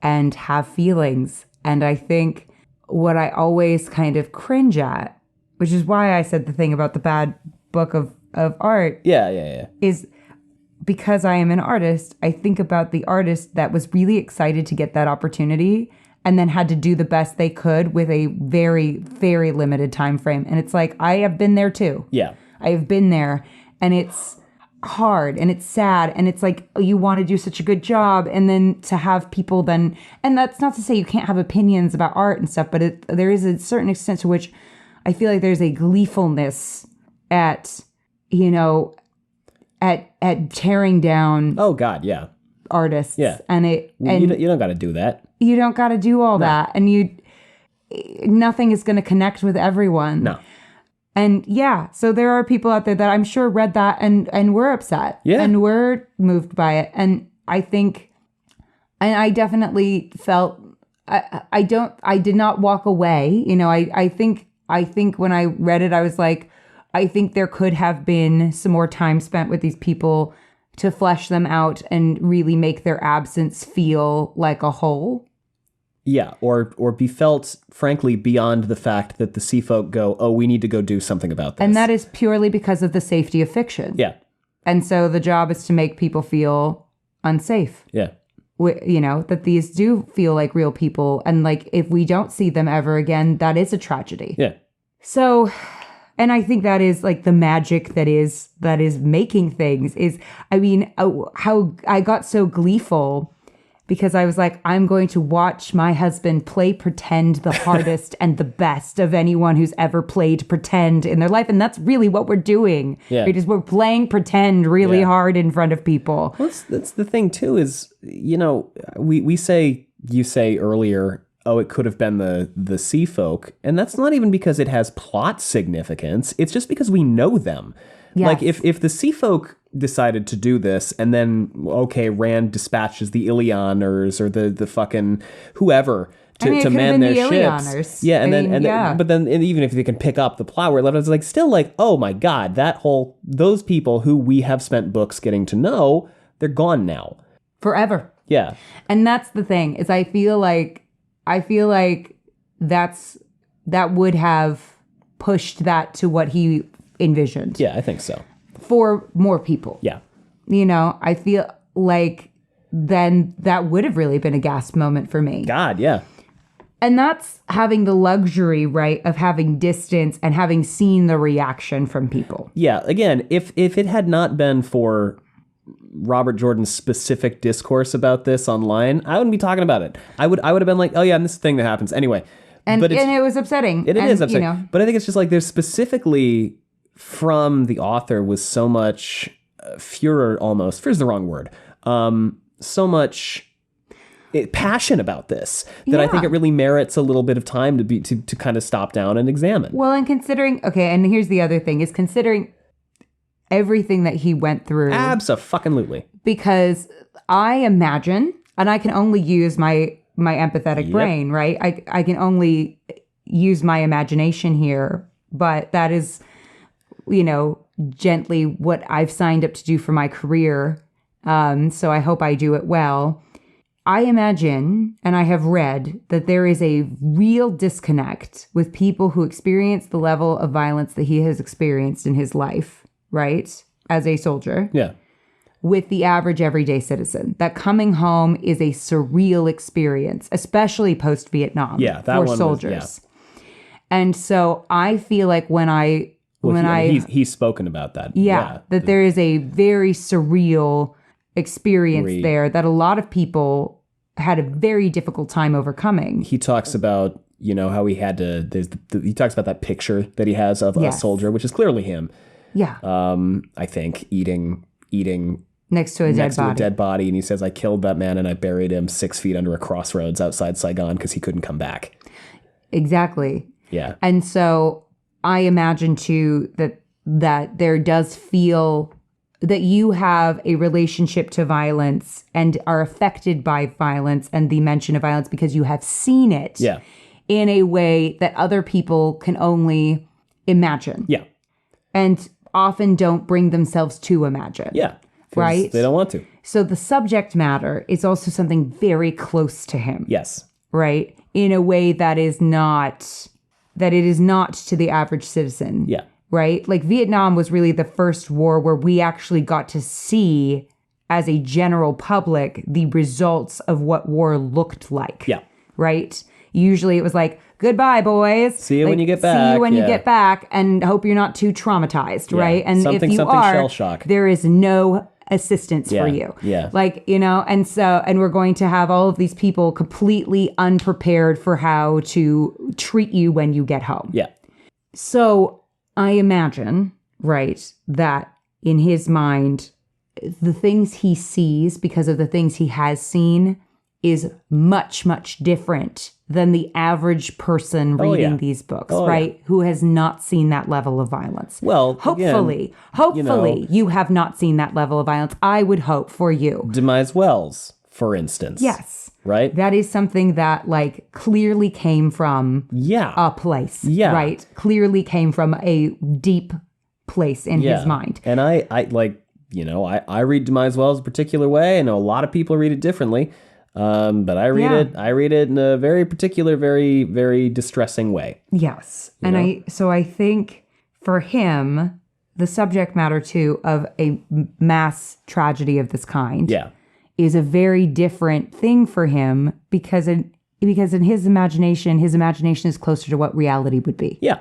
And have feelings. And I think what I always kind of cringe at, which is why I said the thing about the bad book of art. Yeah. Is because I am an artist, I think about the artist that was really excited to get that opportunity and then had to do the best they could with a very, very limited time frame. And it's like, I have been there too. Yeah. I have been there, and it's hard and it's sad, and it's like, you want to do such a good job, and then to have people then, and that's not to say you can't have opinions about art and stuff, but there is a certain extent to which I feel like there's a gleefulness at, you know, at tearing down. Oh God, yeah. Artists. Yeah. And you don't got to do that. You don't got to do all that, and nothing is going to connect with everyone. No. And yeah, so there are people out there that I'm sure read that and were upset. Yeah. And were moved by it. And I think, and I definitely felt, I did not walk away. You know, I think when I read it, I was like, I think there could have been some more time spent with these people to flesh them out and really make their absence feel like a whole. Yeah, or be felt, frankly, beyond the fact that the sea folk go, oh, we need to go do something about this. And that is purely because of the safety of fiction. Yeah. And so the job is to make people feel unsafe. Yeah. You know, that these do feel like real people. And like, if we don't see them ever again, that is a tragedy. Yeah. So, and I think that is like the magic that is making things is, I mean, how I got so gleeful because I was like, I'm going to watch my husband play pretend the hardest and the best of anyone who's ever played pretend in their life. And that's really what we're doing. Yeah. Because we're playing pretend really hard in front of people. Well, that's the thing, too, is, you know, you say earlier, oh, it could have been the sea folk. And that's not even because it has plot significance. It's just because we know them. Yes. Like, if the sea folk decided to do this and then, okay, Rand dispatches the Illianers or the fucking whoever to man their ships. Yeah, but then even if they can pick up the plow where it left, it's like still like, oh my God, those people who we have spent books getting to know, they're gone now. Forever. Yeah. And that's the thing, is I feel like that would have pushed that to what he envisioned. Yeah, I think so. For more people. Yeah. You know, I feel like then that would have really been a gasp moment for me. God, yeah. And that's having the luxury, right, of having distance and having seen the reaction from people. Yeah, again, if it had not been for Robert Jordan's specific discourse about this online, I wouldn't be talking about it. I would have been like, oh yeah, and this thing that happens. Anyway. And it was upsetting. It is upsetting. You know. But I think it's just like there's specifically from the author was so much furor almost. Fear's the wrong word. So much passion about this that I think it really merits a little bit of time to kind of stop down and examine. Well, and considering, okay, and here's the other thing, is considering everything that he went through. Abso-fucking-lutely. Because I imagine, and I can only use my empathetic brain, right? I can only use my imagination here, but that is, gently what I've signed up to do for my career. So I hope I do it well. I imagine, and I have read, that there is a real disconnect with people who experience the level of violence that he has experienced in his life, right? As a soldier. Yeah. With the average everyday citizen. That coming home is a surreal experience, especially post-Vietnam for soldiers. And so I feel like he's spoken about that. That there is a very surreal experience there that a lot of people had a very difficult time overcoming. He talks about, how he had to, he talks about that picture that he has of a soldier, which is clearly him. Yeah. I think eating next to a dead body. And he says, I killed that man and I buried him 6 feet under a crossroads outside Saigon because he couldn't come back. Exactly. Yeah. And so I imagine too that there does feel that you have a relationship to violence and are affected by violence and the mention of violence because you have seen it in a way that other people can only imagine. Yeah. And often don't bring themselves to imagine. Yeah. Right? They don't want to. So the subject matter is also something very close to him. Yes. Right? In a way that it is not to the average citizen. Yeah. Right? Like Vietnam was really the first war where we actually got to see as a general public the results of what war looked like. Yeah. Right? Usually it was like, goodbye, boys. See you when you get back. See you when you get back, and hope you're not too traumatized, right? And if you are, shell shock. there is no assistance for you. Yeah. And we're going to have all of these people completely unprepared for how to treat you when you get home. Yeah. So I imagine, right, that in his mind, the things he sees because of the things he has seen is much, much different than the average person reading these books, right? Who has not seen that level of violence. Well, hopefully, you have not seen that level of violence. I would hope for you. Demise Wells, for instance. Yes. Right? That is something that clearly came from a place. Yeah. Right? Clearly came from a deep place in his mind. And I read Demise Wells a particular way. I know a lot of people read it differently. But I read it in a very particular, very, very distressing way. Yes. I think for him, the subject matter too of a mass tragedy of this kind is a very different thing for him because in his imagination is closer to what reality would be. Yeah.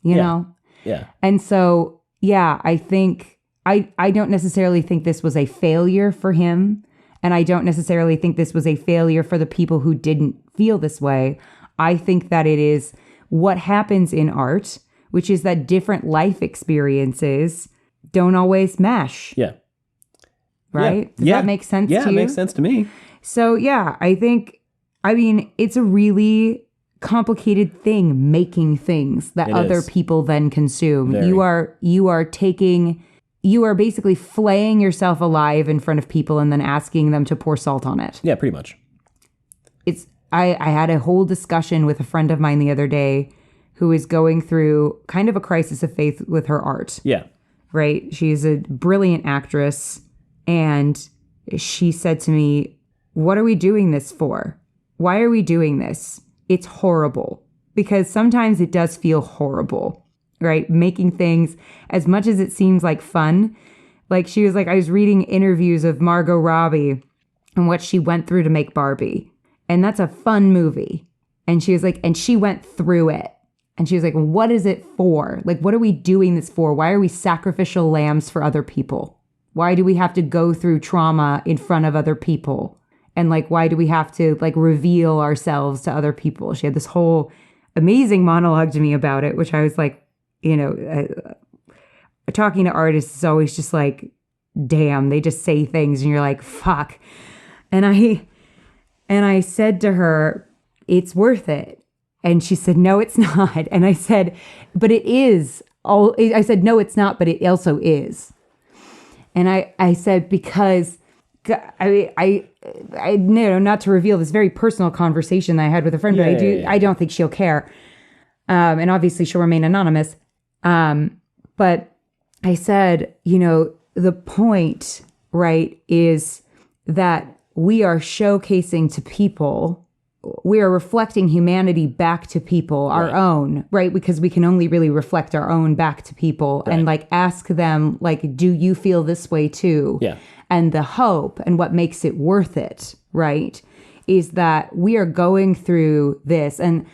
You know? Yeah. And so, I think I don't necessarily think this was a failure for him. And I don't necessarily think this was a failure for the people who didn't feel this way. I think that it is what happens in art, which is that different life experiences don't always mesh. Yeah. Right? Does that make sense to you? Yeah, it makes sense to me. So, it's a really complicated thing, making things that other people then consume. Very. You are basically flaying yourself alive in front of people and then asking them to pour salt on it. Yeah, pretty much. I had a whole discussion with a friend of mine the other day who is going through kind of a crisis of faith with her art. Yeah. Right? She's a brilliant actress. And she said to me, what are we doing this for? Why are we doing this? It's horrible. Because sometimes it does feel horrible. Right? Making things, as much as it seems like fun. Like she was like, I was reading interviews of Margot Robbie and what she went through to make Barbie. And that's a fun movie. And she was like, and she went through it. And she was like, what is it for? Like, what are we doing this for? Why are we sacrificial lambs for other people? Why do we have to go through trauma in front of other people? And why do we have to reveal ourselves to other people? She had this whole amazing monologue to me about it, which I was like, talking to artists is always just damn, they just say things and you're like, fuck. And I said to her, it's worth it. And she said, no, it's not. And I said, but it is. I said, no, it's not, but it also is. And I said, because I not to reveal this very personal conversation that I had with a friend, but I don't think she'll care. And obviously she'll remain anonymous. But I said, the point, right, is that we are showcasing to people, we are reflecting humanity back to people, our own, right? Because we can only really reflect our own back to people and like ask them, like, do you feel this way too? Yeah. And the hope and what makes it worth it, right, is that we are going through this. And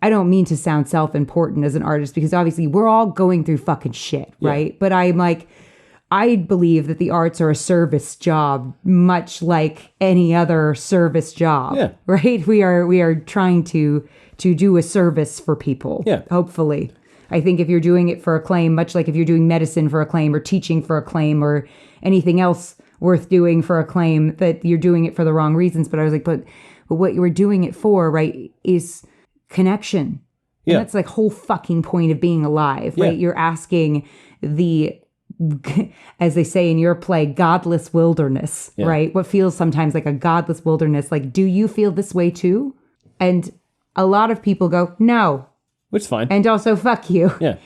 I don't mean to sound self-important as an artist, because obviously we're all going through fucking shit, right? But I'm like, I believe that the arts are a service job, much like any other service job, right? We are trying to do a service for people, hopefully. I think if you're doing it for acclaim, much like if you're doing medicine for acclaim or teaching for acclaim or anything else worth doing for acclaim, that you're doing it for the wrong reasons. But I was like, but what you were doing it for, right, is connection. And that's like whole fucking point of being alive, right? You're asking the, as they say in your play, godless wilderness, right? What feels sometimes like a godless wilderness. Like, do you feel this way too? And a lot of people go, no. Which is fine. And also, fuck you. Yeah.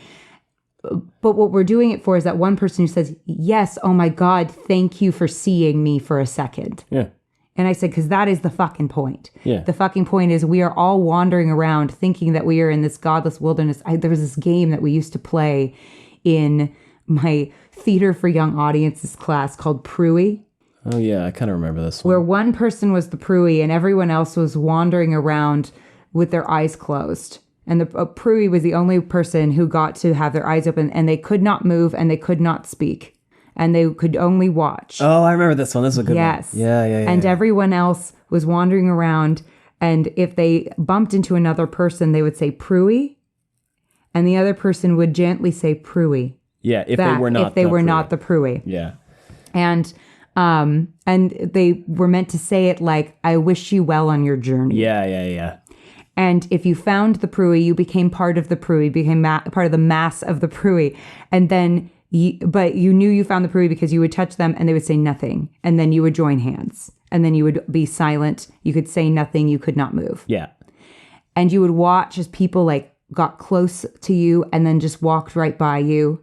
But what we're doing it for is that one person who says, yes, oh my God, thank you for seeing me for a second. Yeah. And I said, because that is the fucking point. Yeah. The fucking point is we are all wandering around thinking that we are in this godless wilderness. There was this game that we used to play in my theater for young audiences class called Pruey. Oh, yeah. I kind of remember this one. Where one person was the Pruey and everyone else was wandering around with their eyes closed. And the Pruey was the only person who got to have their eyes open, and they could not move and they could not speak. And they could only watch. Oh, I remember this one. This is a good one. Yes. Yeah. And everyone else was wandering around. And if they bumped into another person, they would say Pruey. And the other person would gently say Pruey. Yeah, if they were not the Pruey. Yeah. And they were meant to say it like, I wish you well on your journey. Yeah. And if you found the Pruey, you became part of the Pruey, became part of the mass of the Pruey. And then, but you knew you found the Pruey because you would touch them and they would say nothing. And then you would join hands. And then you would be silent. You could say nothing. You could not move. Yeah. And you would watch as people like got close to you and then just walked right by you.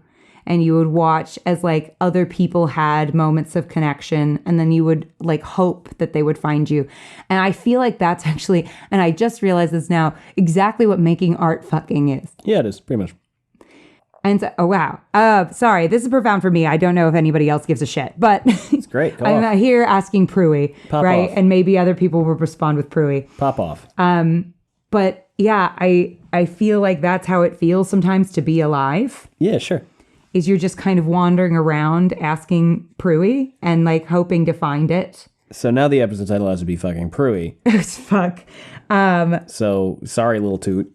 And you would watch as like other people had moments of connection, and then you would like hope that they would find you. And I feel like that's actually, and I just realized this now, exactly what making art fucking is. Yeah, it is, pretty much. And so, oh, wow. Sorry, this is profound for me. I don't know if anybody else gives a shit, but it's great. I'm here asking Pruey, Pop right? off. And maybe other people will respond with Pruey. Pop off. But yeah, I feel like that's how it feels sometimes to be alive. Yeah, sure. Is you're just kind of wandering around asking Pruey and like hoping to find it. So now the episode title has to be fucking Pruey. It's fuck. So sorry, little toot.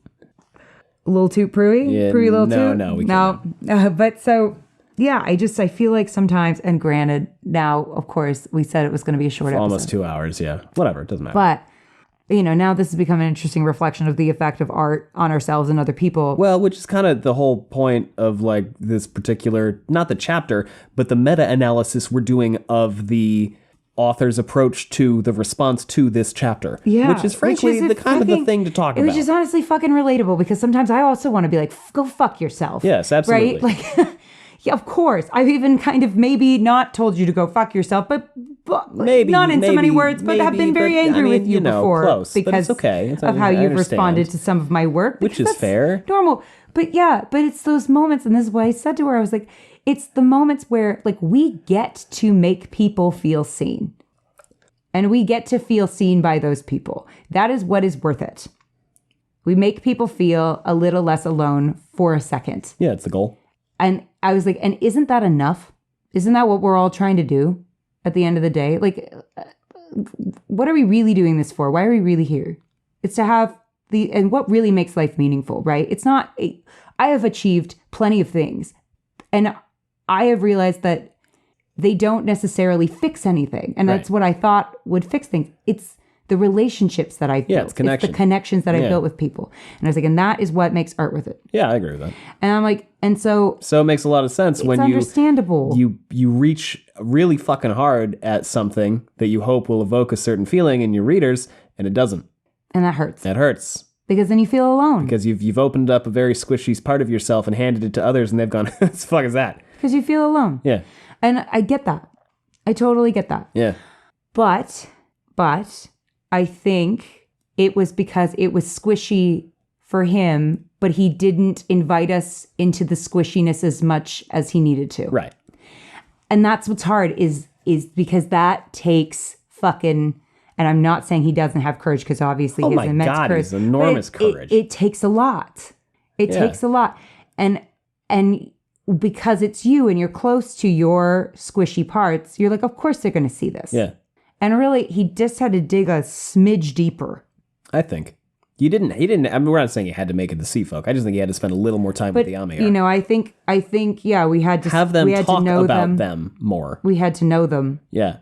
Little toot Pruey? Yeah, Pruey little toot? No, we can't. But so, yeah, I feel like sometimes, and granted, now, of course, we said it was going to be a short episode. Almost 2 hours, yeah. Whatever, it doesn't matter. But, now this has become an interesting reflection of the effect of art on ourselves and other people. Well, which is kind of the whole point of like this particular, not the chapter, but the meta-analysis we're doing of the author's approach to the response to this chapter. Yeah. Which is frankly the kind of the thing to talk about. Which is honestly fucking relatable, because sometimes I also want to be like, go fuck yourself. Yes, absolutely. Right? Like, yeah, of course. I've even kind of maybe not told you to go fuck yourself, but maybe, not in so many words, but have been very angry with you before. Close, because but it's okay. of how you've responded to some of my work. Which is fair. Normal. But yeah, but it's those moments, and this is what I said to her. I was like, it's the moments where like we get to make people feel seen. And we get to feel seen by those people. That is what is worth it. We make people feel a little less alone for a second. Yeah, it's the goal. And I was like, and isn't that enough? Isn't that what we're all trying to do at the end of the day? Like, what are we really doing this for? Why are we really here? It's to have and what really makes life meaningful, right? It's not, I have achieved plenty of things. And I have realized that they don't necessarily fix anything. And that's what I thought would fix things. It's the relationships that I've built. It's connection. It's the connections that I've built with people. And I was like, and that is what makes art with it. Yeah, I agree with that. And I'm like, and so it makes a lot of sense when understandable. you reach really fucking hard at something that you hope will evoke a certain feeling in your readers, and it doesn't. And that hurts. That hurts. Because then you feel alone. Because you've opened up a very squishy part of yourself and handed it to others, and they've gone, what the fuck is that? Because you feel alone. Yeah. And I get that. I totally get that. Yeah. But I think it was because it was squishy for him, but he didn't invite us into the squishiness as much as he needed to. Right. And that's what's hard is because that takes fucking, and I'm not saying he doesn't have courage, because obviously he has immense courage. He has enormous courage. It takes a lot. It takes a lot. And because it's you and you're close to your squishy parts, you're like, of course they're going to see this. Yeah. And really, he just had to dig a smidge deeper. I think. He didn't, I mean, we're not saying he had to make it the sea folk. I just think he had to spend a little more time with the Amiar. You know, I think, yeah, we had to have them talk to know about them more. We had to know them. Yeah.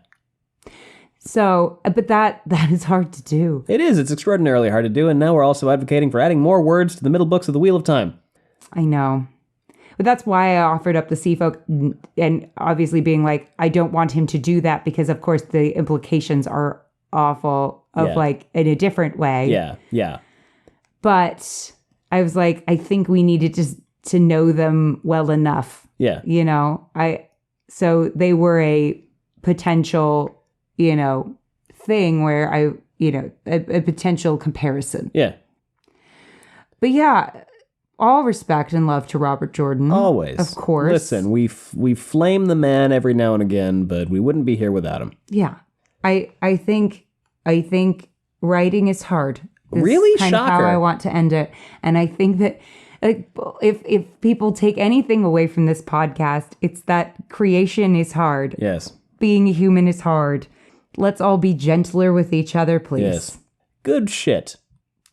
So, but that is hard to do. It is. It's extraordinarily hard to do. And now we're also advocating for adding more words to the middle books of the Wheel of Time. I know. But that's why I offered up the sea folk, and obviously being like, I don't want him to do that because, of course, the implications are awful of like in a different way. Yeah, yeah. But I was like, I think we needed to know them well enough. Yeah. You know, so they were a potential, you know, thing where a potential comparison. Yeah. But yeah, all respect and love to Robert Jordan. Always. Of course. Listen, we flame the man every now and again, but we wouldn't be here without him. Yeah. I think writing is hard. This really? Is kind Shocker. of how I want to end it. And I think that if people take anything away from this podcast, it's that creation is hard. Yes. Being a human is hard. Let's all be gentler with each other, please. Yes. Good shit.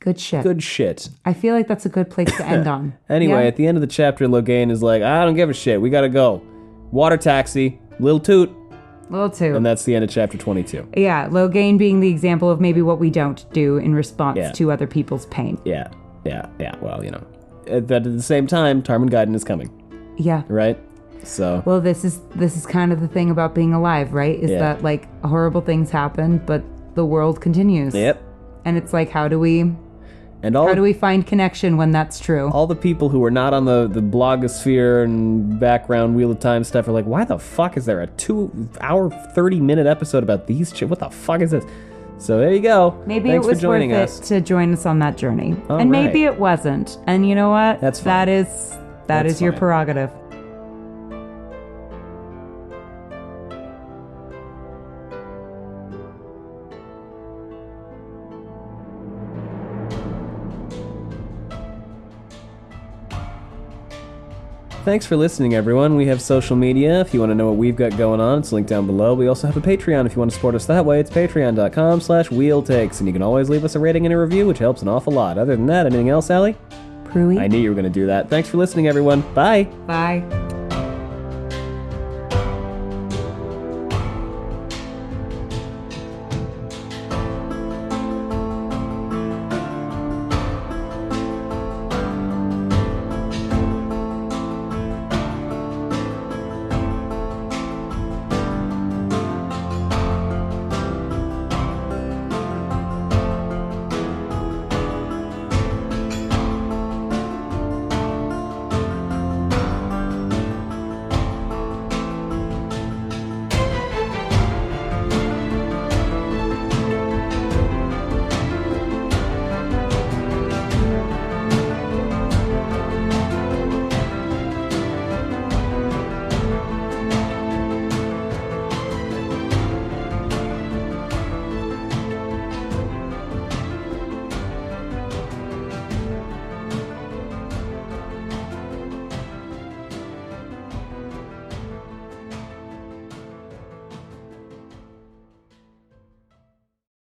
Good shit. Good shit. I feel like that's a good place to end on. Anyway, at the end of the chapter, Logain is like, I don't give a shit. We gotta go. Water taxi. Lil toot. Lil toot. And that's the end of chapter 22. Yeah, Logain being the example of maybe what we don't do in response to other people's pain. Yeah. Well, you know. But at the same time, Tarman Gaiden is coming. Yeah. Right? So. Well, this is kind of the thing about being alive, right? Is that like horrible things happen, but the world continues. Yep. And it's like, how do we find connection when that's true? All the people who are not on the blogosphere and background Wheel of Time stuff are like, why the fuck is there a 2-hour, 30-minute episode about these shit? What the fuck is this? So there you go. Maybe Thanks it was for joining worth us. it to join us on that journey. All and right. maybe it wasn't. And you know what? That's fine. That is your fine. prerogative. Thanks for listening, everyone. We have social media. If you want to know what we've got going on, it's linked down below. We also have a Patreon. If you want to support us that way, it's patreon.com/wheeltakes. And you can always leave us a rating and a review, which helps an awful lot. Other than that, anything else, Allie? Pruey. I knew you were going to do that. Thanks for listening, everyone. Bye. Bye.